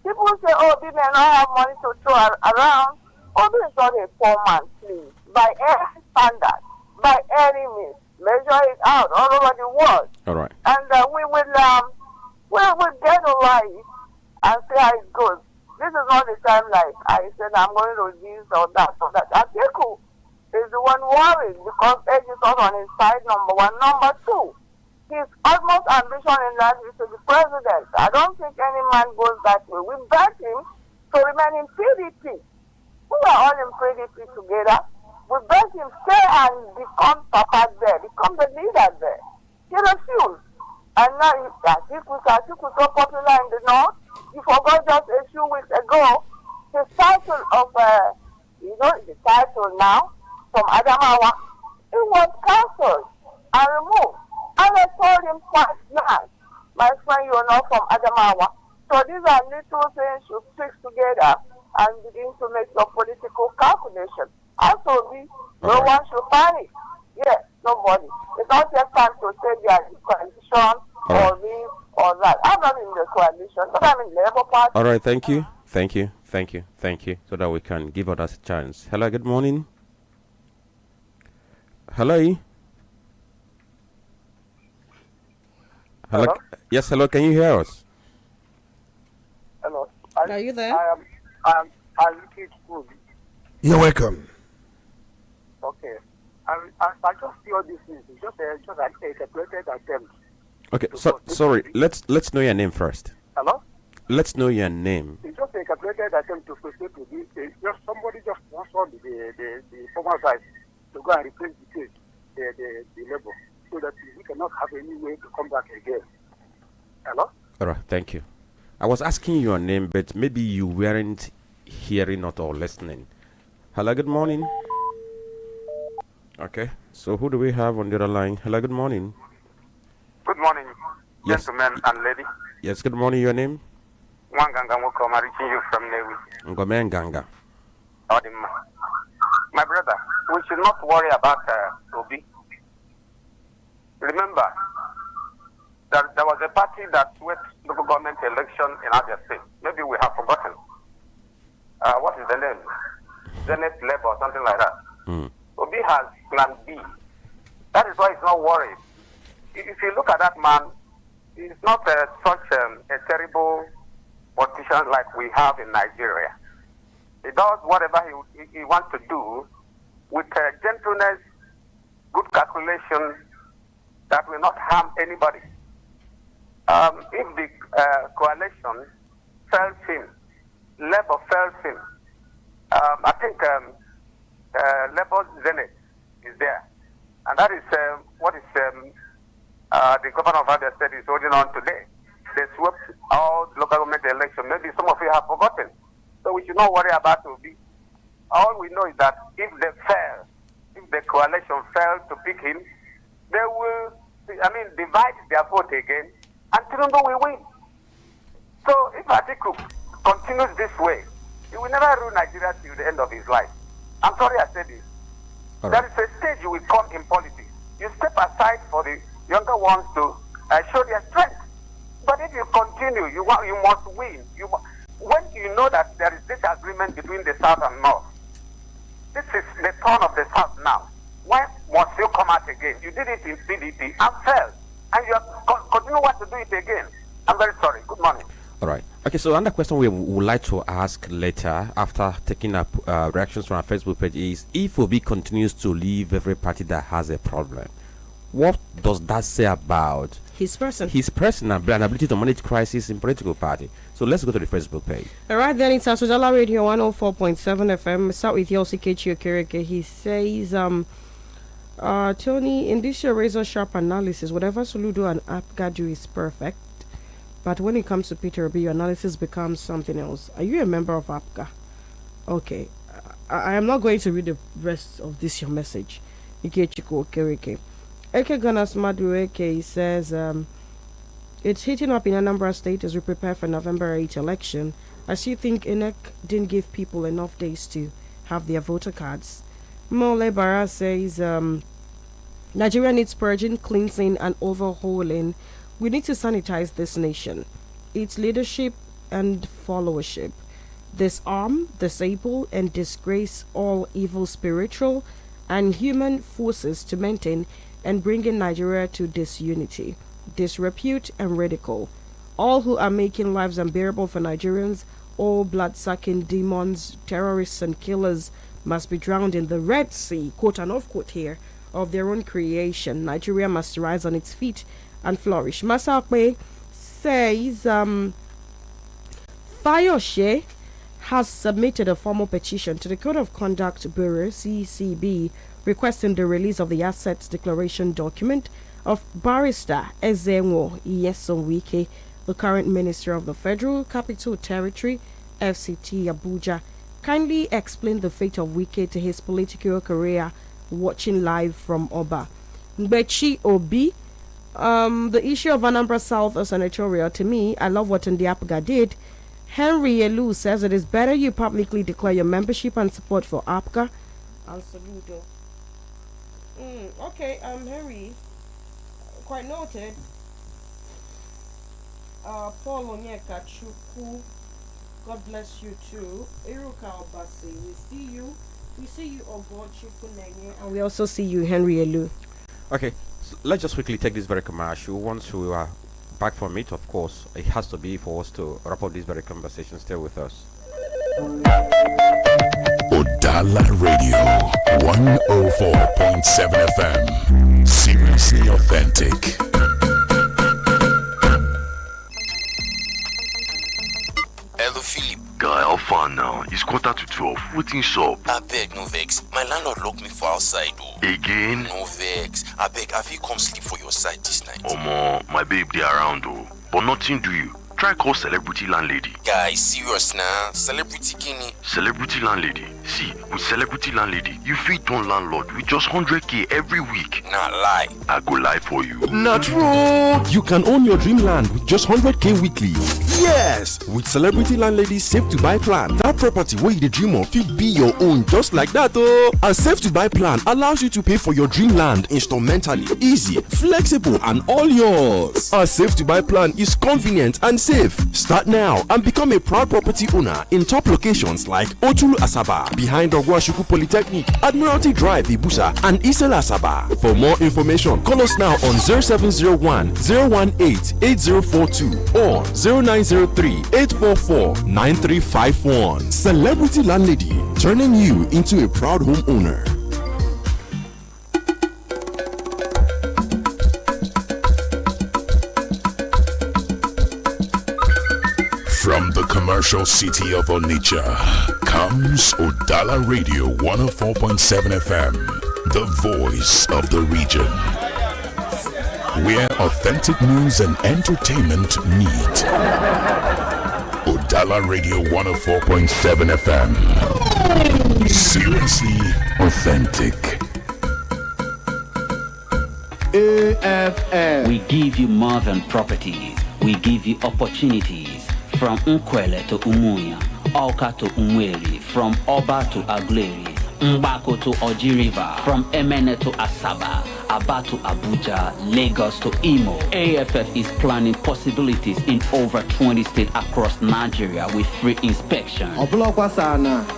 People say, oh, we may not have money to throw around. Obi is not a poor man, please. By any standard, by any means, measure it out all over the world. All right. And we will get over it and see how it goes. This is not the time like I said I'm going to this or that or that. Atiku is the one worried because age is not on his side, number one. Number two, his utmost ambition in life is to be president. I don't think any man goes that way. We beg him to remain in PDP. We are all in PDP together. We beg him stay and become papa there, become the leader there. He refused. And now Atiku is so popular in the north. You forgot just a few weeks ago, the title of, the title now from Adamawa, it was cancelled and removed. And I told him quite nice, my friend, you're not from Adamawa. So these are little things you fix together and begin to make your political calculation. Also, no one should panic. Yes, nobody. It's not just time to say they are in coalition or this or that. I'm not in the coalition, but I'm in the Labour Party. All right, thank you. So that we can give others a chance. Hello, good morning. Hello. Hello. Yes, hello. Can you hear us? Hello. Are you there? I'm looking good. You're welcome. Okay. I just see all these things. It's just a calculated attempt. Okay, so sorry. Let's know your name first. Hello? Let's know your name. It's just a calculated attempt to proceed to this. Just somebody just wants on the former side to go and replace the labor, so that we cannot have any way to come back again. Hello? All right, thank you. I was asking your name, but maybe you weren't hearing it or listening. Hello, good morning. Okay, so who do we have on the other line? Hello, good morning. Good morning, Yes. gentlemen and lady. Yes, good morning. Your name? Wanganga Moko, I'm reaching you from Newi. Ngome Nganga. My brother, we should not worry about Obi. Remember that there was a party that swept local government election in Abia State. Maybe we have forgotten. What is the name? Zenith Labour or something like that. Obi has plan B. That is why he's not worried. If you look at that man, he's not such a terrible politician like we have in Nigeria. He does whatever he wants to do with gentleness, good calculation that will not harm anybody. If the coalition fails him, Labour fails him, I think Labour's Zenith is there. And that is what is the governor of Abia State is holding on today. They swept all the local government election. Maybe some of you have forgotten. So we should not worry about Obi. All we know is that if they fail, if the coalition fails to pick him, they will, divide their vote again, and Tinubu will win. So if Atiku continues this way, he will never rule Nigeria till the end of his life. I'm sorry I said this. There is a stage you will come in politics. You step aside for the younger ones to show their strength. But if you continue, you must win. When you know that there is disagreement between the South and North, this is the turn of the South now. When must you come out again? You did it in PDP and failed. And you continue to do it again. I'm very sorry. Good morning. All right. Okay, so another question we would like to ask later after taking up reactions from our Facebook page is, if Obi continues to leave every party that has a problem, what does that say about his personal ability to manage crisis in political party? So let's go to the Facebook page. All right, then it's Udala Radio 104.7 FM. Start with Yosi Kechi Okereke. He says, Tony, in this your razor sharp analysis, whatever Soludo and Apga do is perfect. But when it comes to Peter Obi, your analysis becomes something else. Are you a member of APGA? Okay. I am not going to read the rest of this, your message. Ikechiko Okereke. Eke Ganas Madueke says, it's heating up in Anambra State as we prepare for November 8 election. I still think INEC didn't give people enough days to have their voter cards. Mole Bara says, Nigeria needs purging, cleansing, and overhauling. We need to sanitize this nation, its leadership and followership. Disarm, disable, and disgrace all evil spiritual and human forces to maintain and bring in Nigeria to disunity, disrepute, and ridicule. All who are making lives unbearable for Nigerians, all blood-sucking demons, terrorists, and killers must be drowned in the Red Sea, quote and unquote here, of their own creation. Nigeria must rise on its feet and flourish. Masakwe says Fayoshe has submitted a formal petition to the Code of Conduct Bureau, CCB, requesting the release of the Assets Declaration document of Barrister Ezenwo Iyesonwike, the current Minister of the Federal Capital Territory, FCT Abuja. Kindly explain the fate of Wike to his political career, watching live from Oba. Mbechi Obi. The issue of Anambra South senatorial, to me, I love what Ndiapaga did. Henry Elu says it is better you publicly declare your membership and support for APGA. Saludo. Okay, Henry, quite noted. Paul Onyeka Chukwu, God bless you too. Iruka Obasi, we see you Ogo Chukwunenye, and we also see you Henry Elu. Okay, so let's just quickly take this very commercial. Once we are back from it, of course, it has to be for us to wrap up this very conversation. Stay with us. Udala Radio 104.7 FM. Seriously authentic. Hello, Philip. Guy, how far now? It's 11:45. Waiting shop. I beg, no vex. My landlord locked me for outside, though. Again? No vex. I beg, have you come sleep for your side this night? Omo, my babe, they around, though. But nothing do you. Try call celebrity landlady. Guy, serious now. Celebrity kini. Celebrity landlady. See, with celebrity landlady, you feed on landlord with just 100k every week. Nah, lie. I go lie for you. Not true. You can own your dream land with just 100k weekly. Yes, with Celebrity Landlady Save to Buy plan, that property where you dream of will be your own just like that. Oh, a Save to Buy plan allows you to pay for your dream land instrumentally, easy, flexible, and all yours. A Save to Buy plan is convenient and safe. Start now and become a proud property owner in top locations like Otulu Asaba, behind Ogwashuku Polytechnic, Admiralty Drive, Ibusa, and Isela Asaba. For more information, call us now on 0701 018 8042 or 0903-844-9351. Celebrity Landlady, turning you into a proud homeowner. From the commercial city of Onitsha comes Udala Radio 104.7 FM, the voice of the region, where authentic news and entertainment meet. Udala Radio 104.7 FM. Seriously authentic. AFM. We give you more than properties. We give you opportunities. From Nkwele to Umuya, Oka to Umweri, from Oba to Agleri, Mbako to Oji River, from Emene to Asaba, Aba to Abuja, Lagos to Imo. AFF is planning possibilities in over 20 states across Nigeria with free inspection.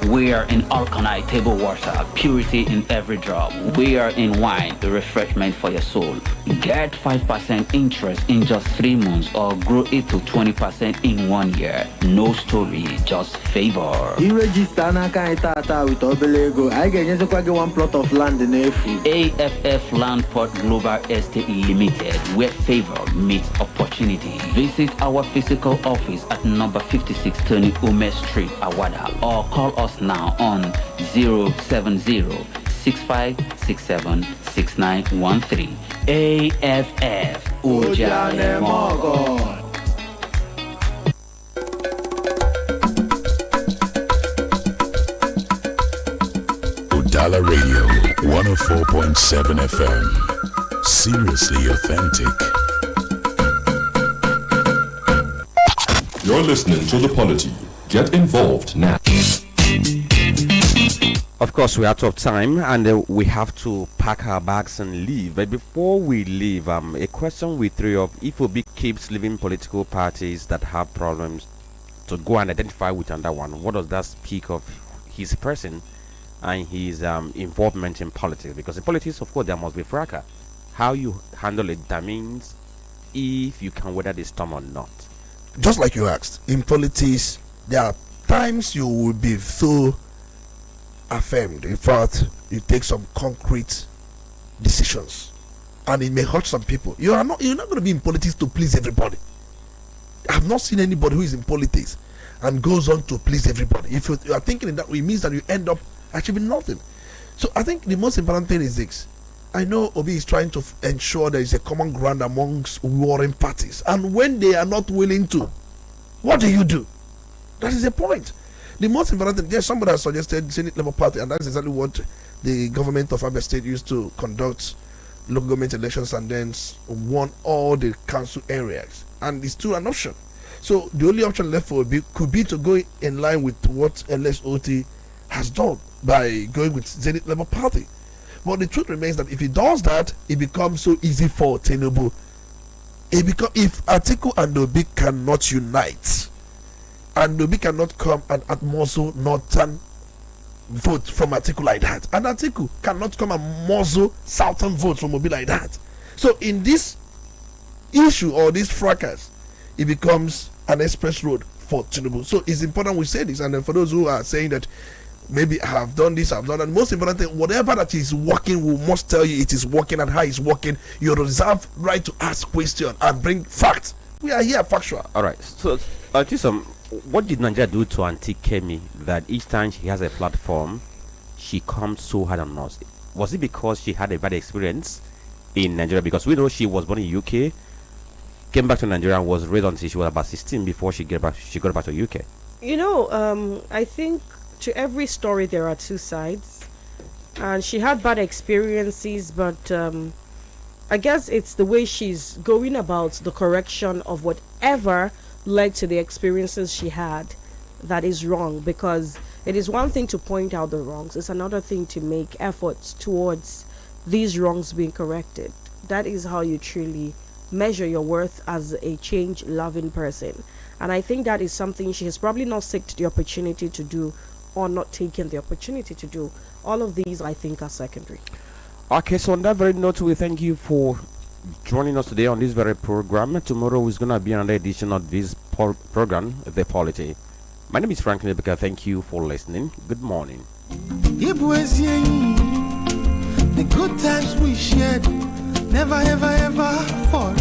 We are in alkaline table water, purity in every drop. We are in wine, the refreshment for your soul. Get 5% interest in just 3 months or grow it to 20% in 1 year. No story, just favor. You register with Obelego. I get just one plot of land in AFF Land Port Global Estate Limited, where favor meets opportunity. Visit our physical office at number 56 Tony Ume Street, Awada, or call us now on 070-6567-6913. AFF Ujane Mogo. Udala Radio 104.7 FM. Seriously authentic. You're listening to The Polity. Get involved now. Of course, we're out of time and we have to pack our bags and leave. But before we leave, a question we threw up: if Obi keeps leaving political parties that have problems to go and identify with another one, what does that speak of his person and his involvement in politics? Because in politics, of course, there must be fracas. How you handle it determines if you can weather the storm or not. Just like you asked, in politics, there are times you will be so affirmed. In fact, you take some concrete decisions, and it may hurt some people. You're not going to be in politics to please everybody. I've not seen anybody who is in politics and goes on to please everybody. If you are thinking in that way, it means that you end up achieving nothing. So I think the most important thing is this. I know Obi is trying to ensure there is a common ground amongst warring parties, and when they are not willing to, what do you do? That is the point. The most important thing, there's somebody has suggested Senate level party, and that's exactly what the government of Abia State used to conduct local government elections and then won all the council areas, and it's still an option. So the only option left for Obi could be to go in line with what LSOT has done by going with Zenith Labour Party. But the truth remains that if he does that, it becomes so easy for Tinubu. If Atiku and Obi cannot unite, and Obi cannot come and muzzle northern vote from Atiku like that, and Atiku cannot come and muzzle southern vote from Obi like that. So in this issue or this fracas, it becomes an express road for Tinubu. So it's important we say this, and then for those who are saying that maybe I have done this, I've done that. Most important thing, whatever that is working, we must tell you it is working and how it's working. You reserve right to ask questions and bring facts. We are here factual. All right. So, Chisom, what did Nigeria do to Auntie Kemi that each time she has a platform, she comes so hard on us? Was it because she had a bad experience in Nigeria? Because we know she was born in UK, came back to Nigeria, and was raised until she was about 16 before she got back to UK. You know, I think to every story there are two sides, and she had bad experiences, but I guess it's the way she's going about the correction of whatever led to the experiences she had that is wrong. Because it is one thing to point out the wrongs, it's another thing to make efforts towards these wrongs being corrected. That is how you truly measure your worth as a change loving person. And I think that is something she has probably not sought the opportunity to do, or not taken the opportunity to do. All of these I think are secondary. Okay, so on that very note, we thank you for joining us today on this very program. Tomorrow is going to be another edition of this program, The Polity. My name is Franklin Ebuka. Thank you for listening. Good morning. The good times we shared, never ever ever for